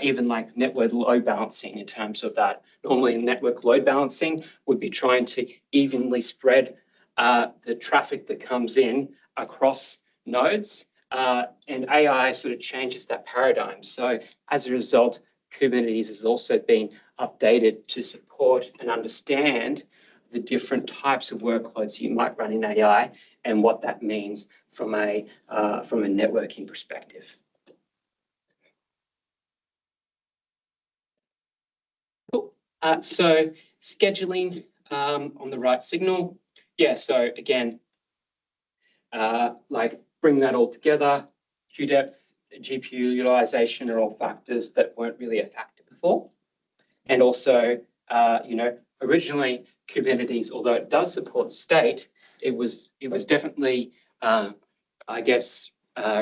even like network load balancing in terms of that. Normally network load balancing would be trying to evenly spread the traffic that comes in across nodes, and AI sort of changes that paradigm. So as a result, Kubernetes has also been updated to support and understand the different types of workloads you might run in AI and what that means from a networking perspective. Cool. So scheduling on the right signal. Yeah, so again, like bring that all together, queue depth, GPU utilization are all factors that weren't really a factor before. And also, originally Kubernetes, although it does support state, it was definitely, I guess,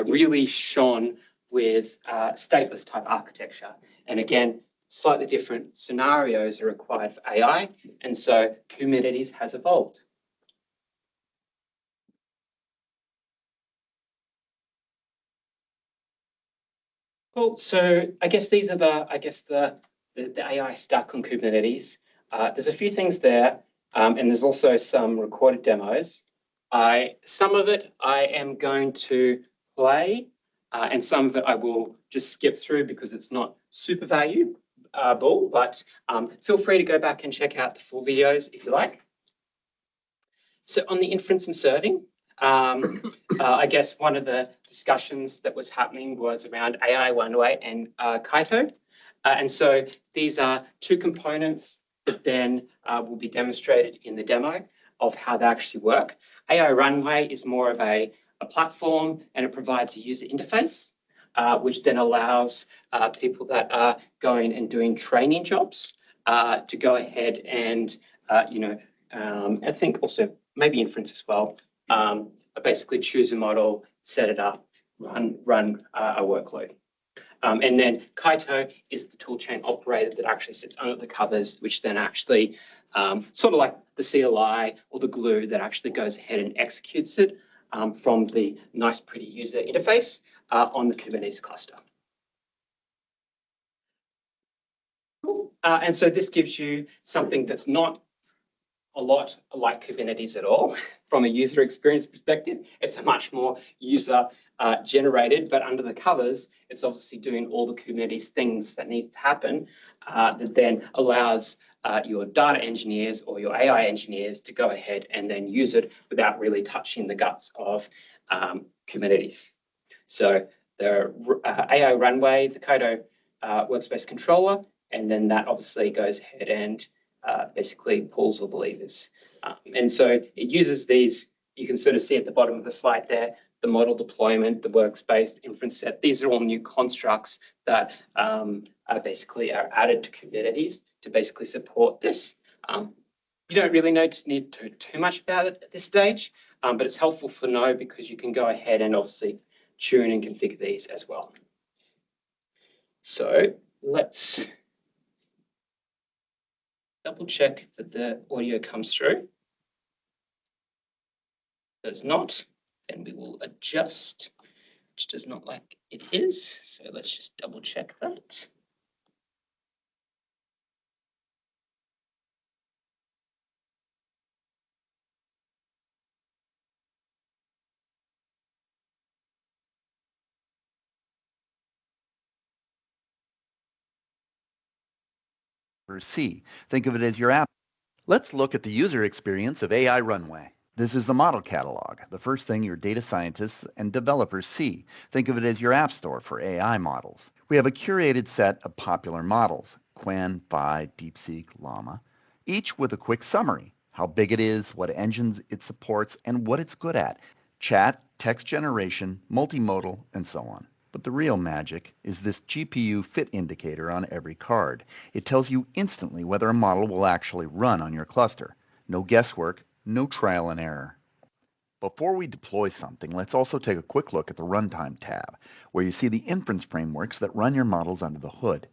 really shone with stateless type architecture. And again, slightly different scenarios are required for AI. And so Kubernetes has evolved. Cool. So I guess these are the AI stack on Kubernetes. There's a few things there, and there's also some recorded demos. Some of it I am going to play, and some of it I will just skip through because it's not super valuable, but feel free to go back and check out the full videos if you like. So on the inference and serving, I guess one of the discussions that was happening was around AI One-Way and Kaito. And so these are two components that then will be demonstrated in the demo of how they actually work. AI Runway is more of a platform, and it provides a user interface, which then allows people that are going and doing training jobs to go ahead and, I think also maybe inference as well, basically choose a model, set it up, run a workload. And then Kaito is the toolchain operator that actually sits under the covers, which then actually sort of like the CLI or the glue that actually goes ahead and executes it from the nice, pretty user interface on the Kubernetes cluster. Cool. And so this gives you something that's not a lot like Kubernetes at all from a user experience perspective. It's a much more user generated, but under the covers, it's obviously doing all the Kubernetes things that need to happen that then allows your data engineers or your AI engineers to go ahead and then use it without really touching the guts of Kubernetes. So the AI Runway, the Kaito workspace controller, and then that obviously goes ahead and basically pulls all the levers. And so it uses these, you can sort of see at the bottom of the slide there, the model deployment, the workspace, inference set. These are all new constructs that basically are added to Kubernetes to basically support this. You don't really need to do too much about it at this stage, but it's helpful to know because you can go ahead and obviously tune and configure these as well. So let's double check that the audio comes through. Does not, then we will adjust, which does not like it is. So let's just double check that. C. Think of it as your app. Let's look at the user experience of AI Runway. This is the model catalog, the first thing your data scientists and developers see. Think of it as your app store for AI models. We have a curated set of popular models, Qwen, Phi, DeepSeek, Llama, each with a quick summary, how big it is, what engines it supports, and what it's good at, chat, text generation, multimodal, and so on. But the real magic is this GPU fit indicator on every card. It tells you instantly whether a model will actually run on your cluster. No guesswork, no trial and error. Before we deploy something, let's also take a quick look at the Runtime tab, where you see the inference frameworks that run your models under the hood.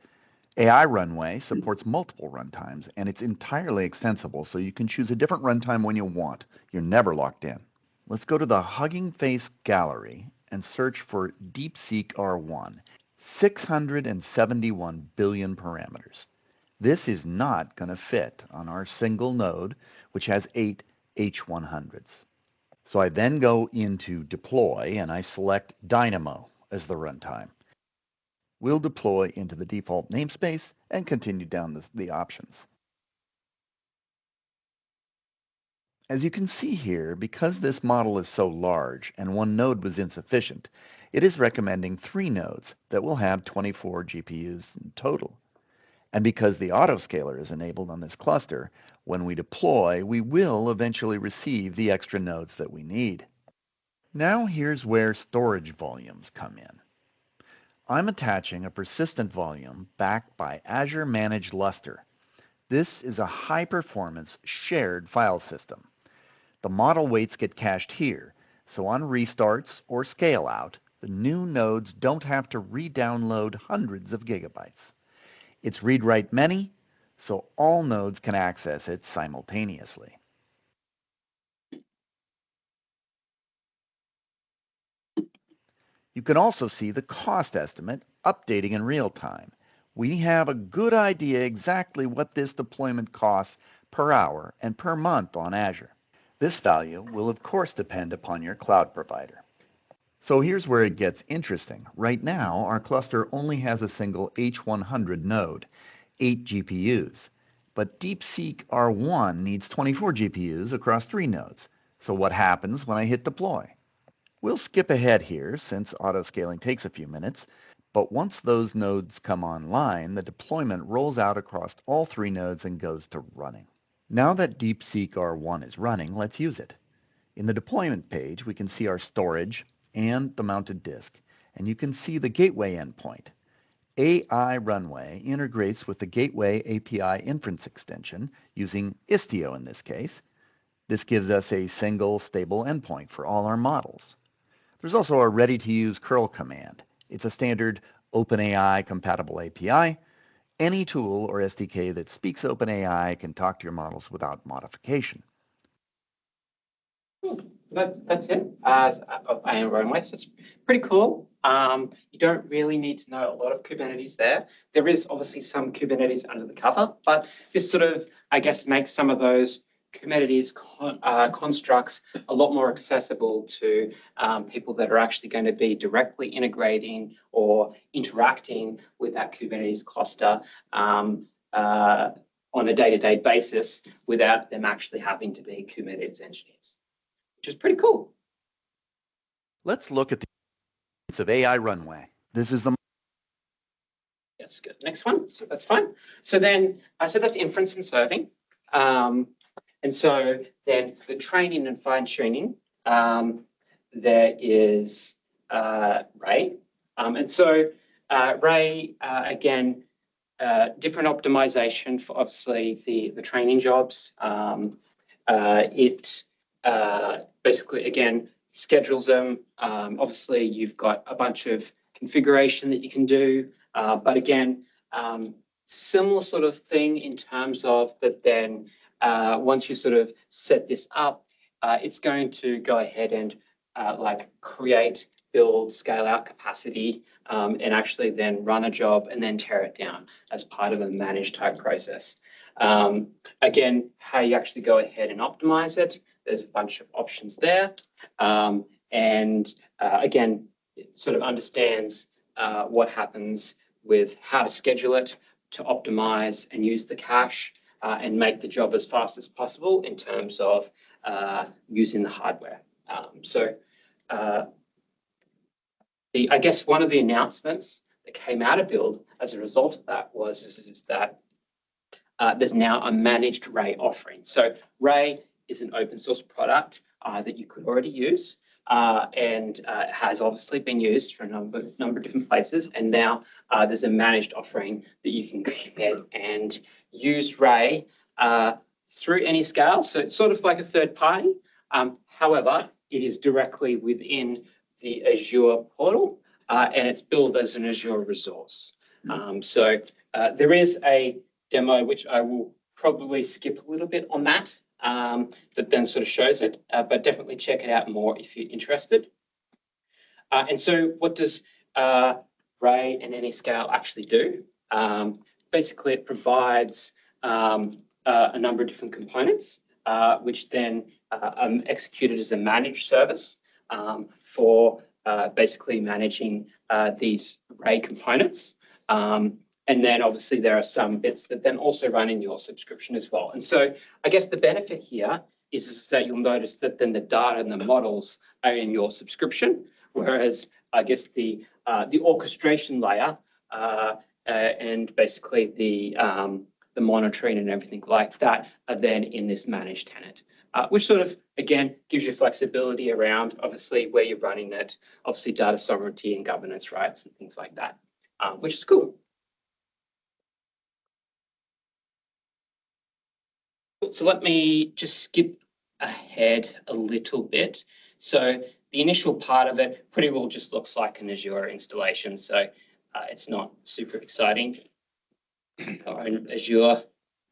AI Runway supports multiple runtimes, and it's entirely extensible, so you can choose a different runtime when you want. You're never locked in. Let's go to the Hugging Face gallery and search for DeepSeek R1, 671 billion parameters. This is not going to fit on our single node, which has 8 H100s. So I then go into Deploy, and I select Dynamo as the runtime. We'll deploy into the default namespace and continue down the options. As you can see here, because this model is so large and one node was insufficient, it is recommending 3 nodes that will have 24 GPUs in total. And because the autoscaler is enabled on this cluster, when we deploy, we will eventually receive the extra nodes that we need. Now here's where storage volumes come in. I'm attaching a persistent volume backed by Azure Managed Lustre. This is a high-performance shared file system. The model weights get cached here, so on restarts or scale-out, the new nodes don't have to re-download hundreds of gigabytes. It's read-write many, so all nodes can access it simultaneously. You can also see the cost estimate updating in real time. We have a good idea exactly what this deployment costs per hour and per month on Azure. This value will of course depend upon your cloud provider. So here's where it gets interesting. Right now, our cluster only has a single H100 node, 8 GPUs. But DeepSeek R1 needs 24 GPUs across 3 nodes. So what happens when I hit deploy? We'll skip ahead here since autoscaling takes a few minutes, but once those nodes come online, the deployment rolls out across all 3 nodes and goes to running. Now that DeepSeek R1 is running, let's use it. In the deployment page, we can see our storage and the mounted disk, and you can see the gateway endpoint. AI Runway integrates with the Gateway API inference extension using Istio in this case. This gives us a single stable endpoint for all our models. There's also a ready-to-use curl command. It's a standard OpenAI compatible API. Any tool or SDK that speaks OpenAI can talk to your models without modification. That's it. AI Runway, so it's pretty cool. You don't really need to know a lot of Kubernetes there. There is obviously some Kubernetes under the cover, but this sort of, I guess, makes some of those Kubernetes constructs a lot more accessible to people that are actually going to be directly integrating or interacting with that Kubernetes cluster on a day-to-day basis without them actually having to be Kubernetes engineers, which is pretty cool. Let's look at the of AI Runway. This is the Yes, good. Next one. So that's fine. So then, so that's inference and serving. And so then the training and fine tuning, there is Ray. And so Ray, again, different optimization for obviously the training jobs. It basically, again, schedules them. Obviously, you've got a bunch of configuration that you can do. But again, similar sort of thing in terms of that then once you sort of set this up, it's going to go ahead and like create, build, scale out capacity, and actually then run a job and then tear it down as part of a managed type process. Again, how you actually go ahead and optimize it, there's a bunch of options there. And again, it sort of understands what happens with how to schedule it, to optimize and use the cache and make the job as fast as possible in terms of using the hardware. I guess one of the announcements that came out of Build as a result of that is that there's now a managed Ray offering. So Ray is an open source product that you could already use and has obviously been used for a number of different places. And now there's a managed offering that you can go ahead and use Ray through any scale. So it's sort of like a third party. However, it is directly within the Azure portal and it's built as an Azure resource. So there is a demo, which I will probably skip a little bit on that, that then sort of shows it, but definitely check it out more if you're interested. And so what does Ray and Anyscale actually do? Basically, it provides a number of different components, which then are executed as a managed service for basically managing these Ray components. And then obviously there are some bits that then also run in your subscription as well. And so I guess the benefit here is that you'll notice that then the data and the models are in your subscription, whereas I guess the orchestration layer and basically the monitoring and everything like that are then in this managed tenant, which sort of, again, gives you flexibility around obviously where you're running it, obviously data sovereignty and governance rights and things like that, which is cool. So let me just skip ahead a little bit. So the initial part of it pretty well just looks like an Azure installation. So it's not super exciting. Our own Azure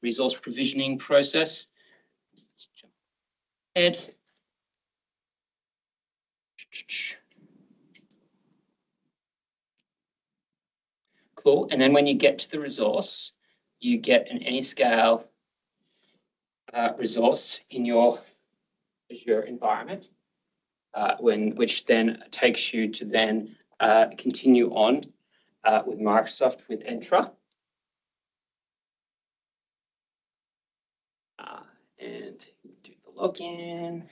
resource provisioning process. Let's jump ahead. Cool. And then when you get to the resource, you get an Anyscale resource in your Azure environment, which then takes you to then continue on with Microsoft with Entra. And do the login.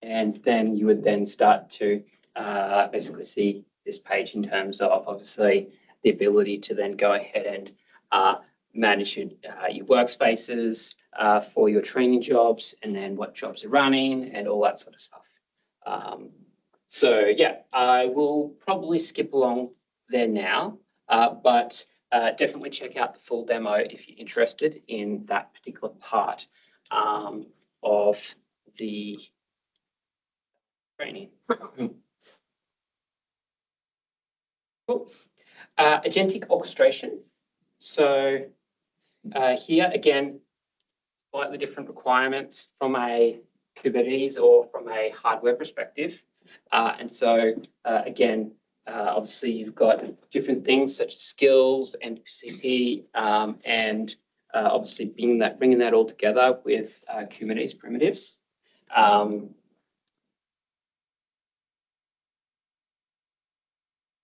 And then you would then start to basically see this page in terms of obviously the ability to then go ahead and manage your workspaces for your training jobs and then what jobs are running and all that sort of stuff. So yeah, I will probably skip along there now, but definitely check out the full demo if you're interested in that particular part of the training. Cool. Agentic orchestration. So here again, slightly different requirements from a Kubernetes or from a hardware perspective. And so again, obviously you've got different things such as skills and MCP, and obviously bringing that all together with Kubernetes primitives.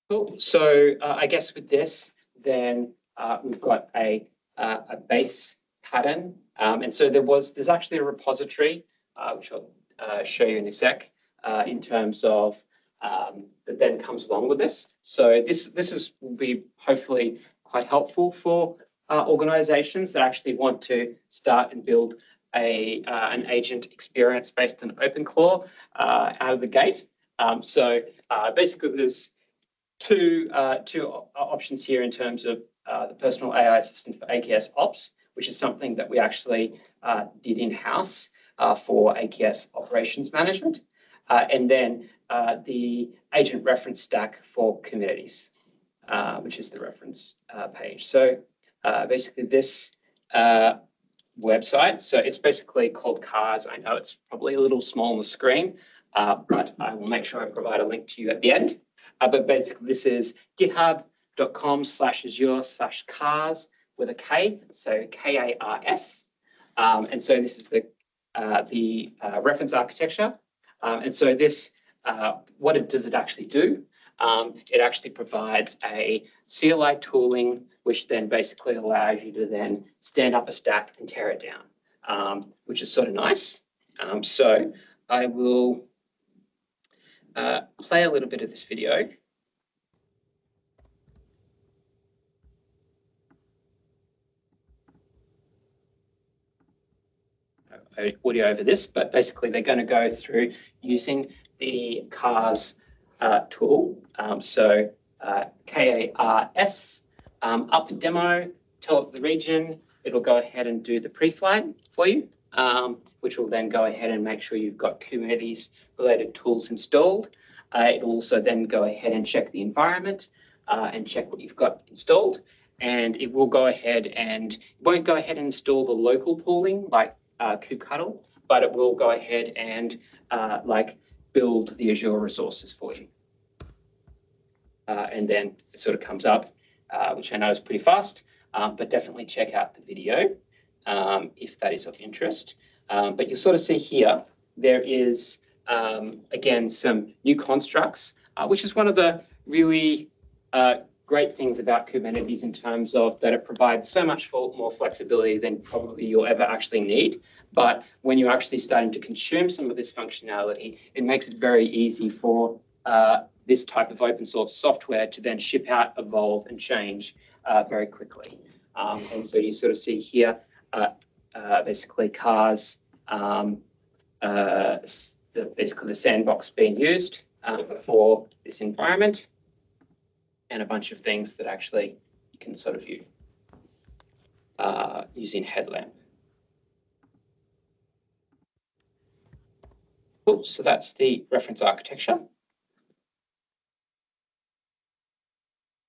Cool. So I guess with this, then we've got a base pattern, and so there's actually a repository which I'll show you in a sec in terms of that then comes along with this. So this will be hopefully quite helpful for organizations that actually want to start and build an agent experience based on OpenClaw out of the gate. Basically, there's two options here in terms of the personal AI assistant for AKS Ops, which is something that we actually did in-house for AKS Operations Management, and then the agent reference stack for Kubernetes, which is the reference page. So basically this website, so it's basically called CARS. I know it's probably a little small on the screen, but I will make sure I provide a link to you at the end. But basically this is github.com/azure/cars with a K, so KARS. And so this is the reference architecture. And so this, what does it actually do? It actually provides a CLI tooling, which then basically allows you to then stand up a stack and tear it down, which is sort of nice. So I will play a little bit of this video. Audio over this, but basically they're going to go through using the CARS tool. So KARS, up demo, tell it the region, it'll go ahead and do the pre-flag for you, which will then go ahead and make sure you've got Kubernetes related tools installed. It'll also then go ahead and check the environment and check what you've got installed. And it will go ahead and, it won't go ahead and install the local pooling like kubectl, but it will go ahead and build the Azure resources for you. And then it sort of comes up, which I know is pretty fast, but definitely check out the video if that is of interest. But you sort of see here, there is, again, some new constructs, which is one of the really great things about Kubernetes in terms of that it provides so much more flexibility than probably you'll ever actually need. But when you're actually starting to consume some of this functionality, it makes it very easy for this type of open source software to then ship out, evolve, and change very quickly. And so you sort of see here, basically CARS, basically the sandbox being used for this environment, and a bunch of things that actually you can sort of view using Headlamp. Cool, so that's the reference architecture.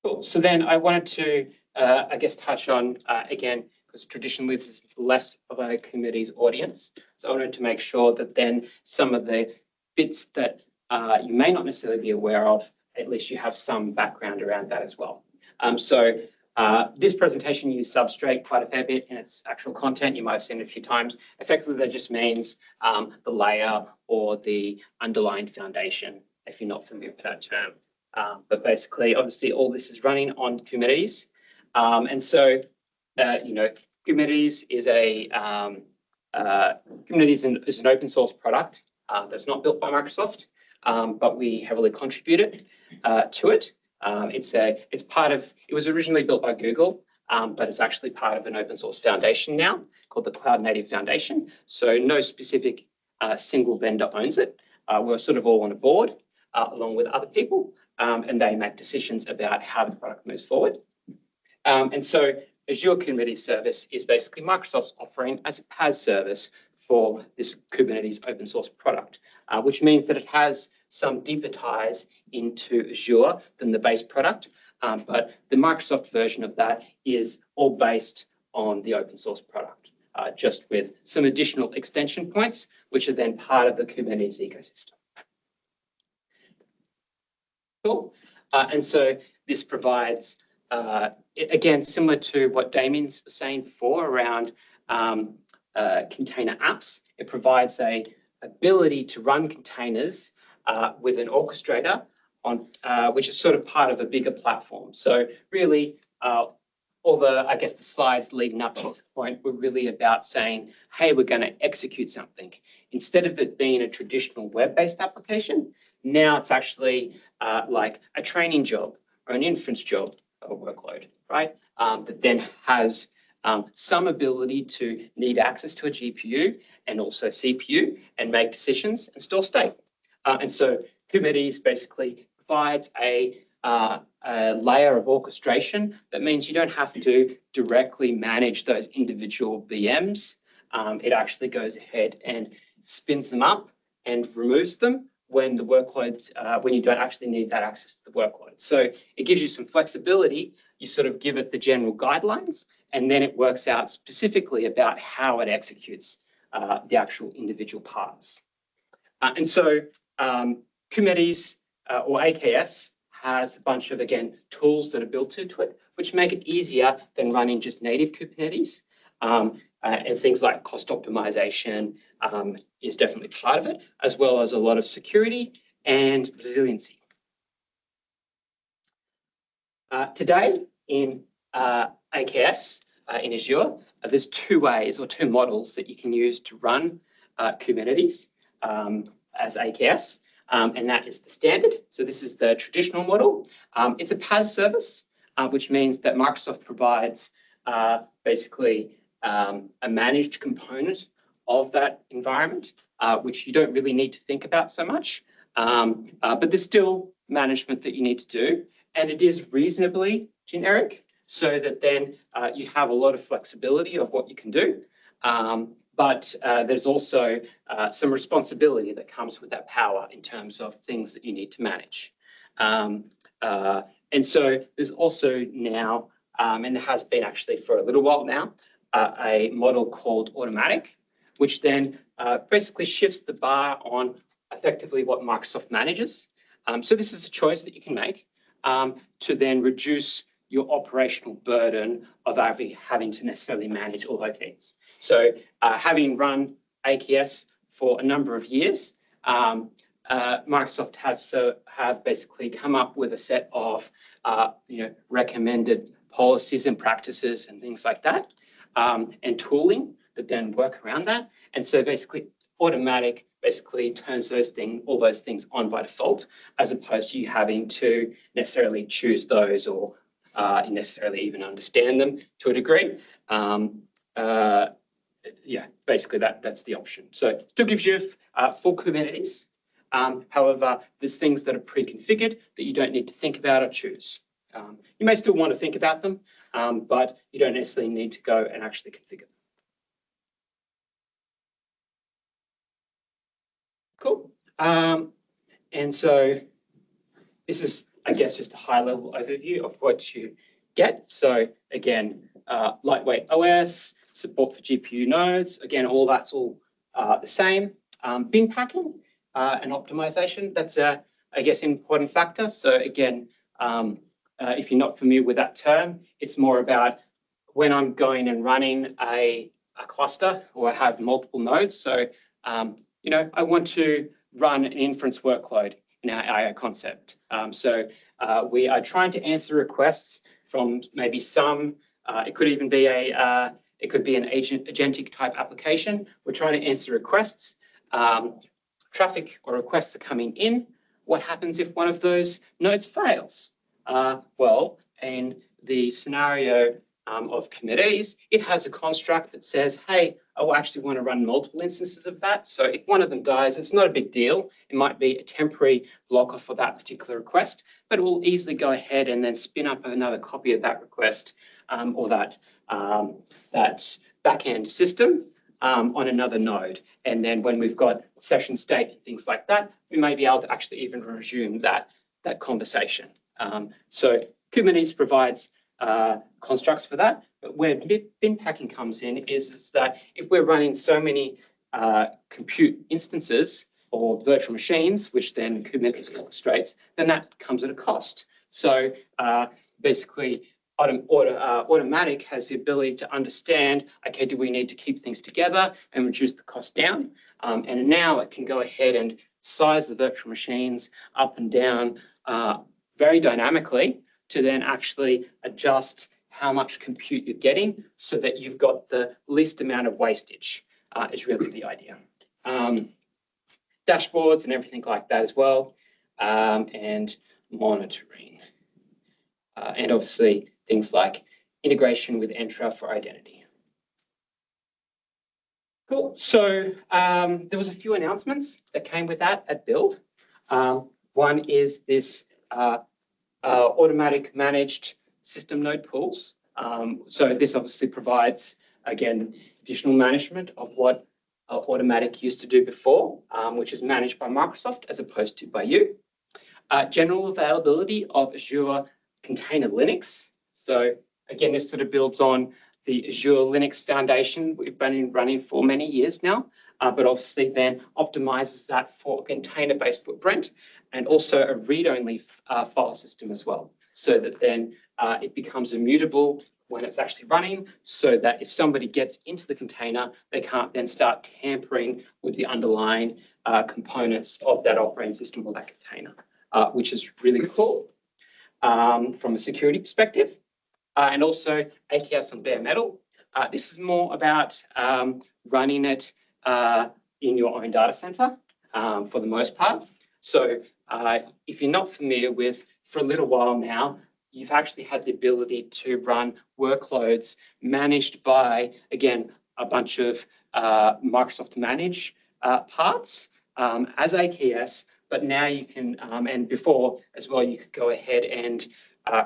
Cool, so then I wanted to, I guess, touch on, again, because traditionally this is less of a Kubernetes audience. So I wanted to make sure that then some of the bits that you may not necessarily be aware of, at least you have some background around that as well. This presentation used Substrate quite a fair bit in its actual content. You might have seen it a few times. Effectively, that just means the layer or the underlying foundation, if you're not familiar with that term. But basically, obviously, all this is running on Kubernetes. And so, Kubernetes is is an open source product that's not built by Microsoft, but we heavily contributed to it. It's part of, it was originally built by Google, but it's actually part of an open source foundation now called the Cloud Native Foundation. So no specific single vendor owns it. We're sort of all on a board along with other people, and they make decisions about how the product moves forward. And so Azure Kubernetes Service is basically Microsoft's offering as a PaaS service for this Kubernetes open source product, which means that it has some deeper ties into Azure than the base product. But the Microsoft version of that is all based on the open source product, just with some additional extension points, which are then part of the Kubernetes ecosystem. Cool. And so this provides, again, similar to what Damien was saying before around container apps, it provides a ability to run containers with an orchestrator on, which is sort of part of a bigger platform. So really, all the, I guess, the slides leading up to this point were really about saying, hey, we're going to execute something. Instead of it being a traditional web-based application, now it's actually like a training job or an inference job a workload, right? That then has some ability to need access to a GPU and also CPU and make decisions and store state. And so Kubernetes basically provides a layer of orchestration that means you don't have to directly manage those individual VMs. It actually goes ahead and spins them up and removes them when the workloads, when you don't actually need that access to the workload. So it gives you some flexibility. You sort of give it the general guidelines, and then it works out specifically about how it executes the actual individual parts. And so Kubernetes or AKS has a bunch of, again, tools that are built into it, which make it easier than running just native Kubernetes. And things like cost optimization is definitely part of it, as well as a lot of security and resiliency. Today in AKS, in Azure, there's two ways or two models that you can use to run Kubernetes as AKS. And that is the standard. So this is the traditional model. It's a PaaS service, which means that Microsoft provides basically a managed component of that environment, which you don't really need to think about so much. But there's still management that you need to do. And it is reasonably generic so that then you have a lot of flexibility of what you can do. But there's also some responsibility that comes with that power in terms of things that you need to manage. And so there's also now, and there has been actually for a little while now, a model called automatic, which then basically shifts the bar on effectively what Microsoft manages. So this is a choice that you can make to then reduce your operational burden of having to necessarily manage all those things. So having run AKS for a number of years, Microsoft have basically come up with a set of recommended policies and practices and things like that, and tooling that then work around that. And so basically automatic basically turns all those things on by default, as opposed to you having to necessarily choose those or necessarily even understand them to a degree. Yeah, basically that's the option. So it still gives you full Kubernetes. However, there's things that are pre-configured that you don't need to think about or choose. You may still want to think about them, but you don't necessarily need to go and actually configure them. Cool. And so this is, I guess, just a high-level overview of what you get. So again, lightweight OS, support for GPU nodes. Again, that's all the same. Bin packing and optimization, that's I guess, an important factor. So again, if you're not familiar with that term, it's more about when I'm going and running a cluster or I have multiple nodes. So, I want to run an inference workload in our AI concept. So we are trying to answer requests from maybe some, it could even be it could be an agentic type application. We're trying to answer requests. Traffic or requests are coming in. What happens if one of those nodes fails? Well, in the scenario of Kubernetes, it has a construct that says, hey, I actually want to run multiple instances of that. So if one of them dies, it's not a big deal. It might be a temporary blocker for that particular request, but it will easily go ahead and then spin up another copy of that request or that backend system on another node. And then when we've got session state and things like that, we may be able to actually even resume that conversation. So Kubernetes provides constructs for that, but where bin packing comes in is that if we're running so many compute instances or virtual machines, which then Kubernetes orchestrates, then that comes at a cost. So basically, automatic has the ability to understand, okay, do we need to keep things together and reduce the cost down? And now it can go ahead and size the virtual machines up and down very dynamically to then actually adjust how much compute you're getting so that you've got the least amount of wastage is really the idea. Dashboards and everything like that as well, and monitoring. and obviously things like integration with Entra for identity. Cool. So there was a few announcements that came with that at Build. One is this automatic managed system node pools. So this obviously provides, again, additional management of what Automatic used to do before, which is managed by Microsoft as opposed to by you. General availability of Azure Container Linux. So again, this sort of builds on the Azure Linux Foundation we've been running for many years now, but obviously then optimizes that for a container-based footprint and also a read-only file system as well, so that then it becomes immutable when it's actually running, so that if somebody gets into the container, they can't then start tampering with the underlying components of that operating system or that container, which is really cool from a security perspective. And also AKS on bare metal. This is more about running it in your own data center for the most part. So if you're not familiar with, for a little while now, you've actually had the ability to run workloads managed by, again, a bunch of Microsoft Manage parts as AKS, but now you can, and before as well, you could go ahead and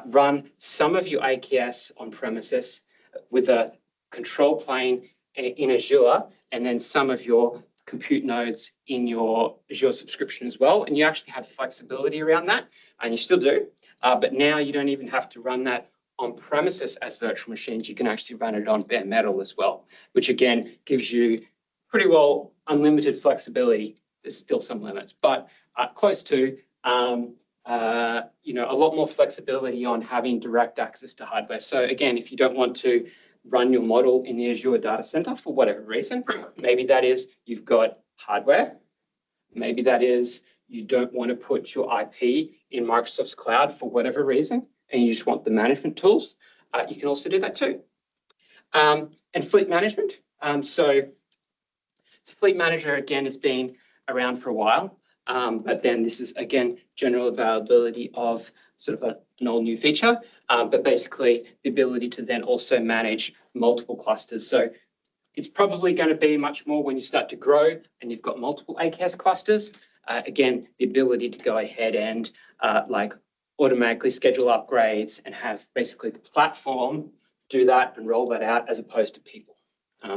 run some of your AKS on premises with a control plane in Azure, and then some of your compute nodes in your Azure subscription as well. And you actually have flexibility around that, and you still do. But now you don't even have to run that on premises as virtual machines. You can actually run it on bare metal as well, which again gives you pretty well unlimited flexibility. There's still some limits, but close to a lot more flexibility on having direct access to hardware. So again, if you don't want to run your model in the Azure data center for whatever reason, maybe that is you've got hardware, maybe that is you don't want to put your IP in Microsoft's cloud for whatever reason, and you just want the management tools, you can also do that too. And fleet management. So Fleet Manager, again, has been around for a while, but then this is, again, general availability of sort of an all new feature, but basically the ability to then also manage multiple clusters. So it's probably going to be much more when you start to grow and you've got multiple AKS clusters. Again, the ability to go ahead and like automatically schedule upgrades and have basically the platform do that and roll that out as opposed to people.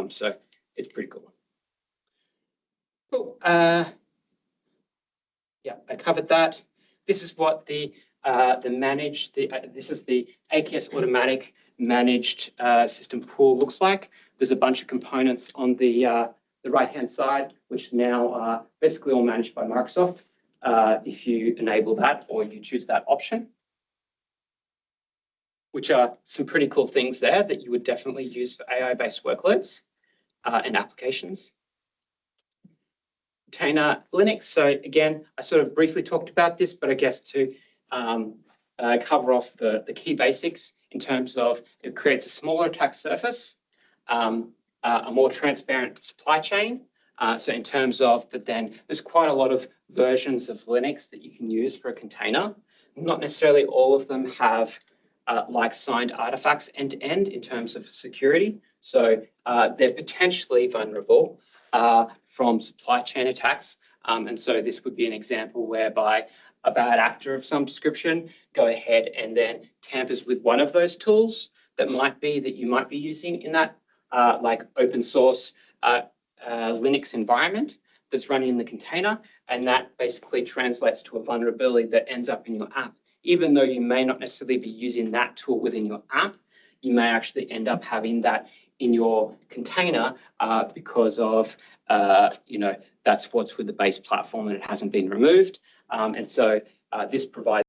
So it's pretty cool. Cool. Yeah, I covered that. This is what this is the AKS automatic managed system pool looks like. There's a bunch of components on the right-hand side, which now are basically all managed by Microsoft if you enable that or you choose that option, which are some pretty cool things there that you would definitely use for AI-based workloads and applications. Container Linux. So again, I sort of briefly talked about this, but I guess to cover off the key basics in terms of it creates a smaller attack surface, a more transparent supply chain. So in terms of that, then there's quite a lot of versions of Linux that you can use for a container. Not necessarily all of them have like signed artifacts end to end in terms of security. So they're potentially vulnerable from supply chain attacks. And so this would be an example whereby a bad actor of some description go ahead and then tampers with one of those tools that you might be using in that like open source Linux environment that's running in the container. And that basically translates to a vulnerability that ends up in your app. Even though you may not necessarily be using that tool within your app, you may actually end up having that in your container because of, that's what's with the base platform and it hasn't been removed. And so this provides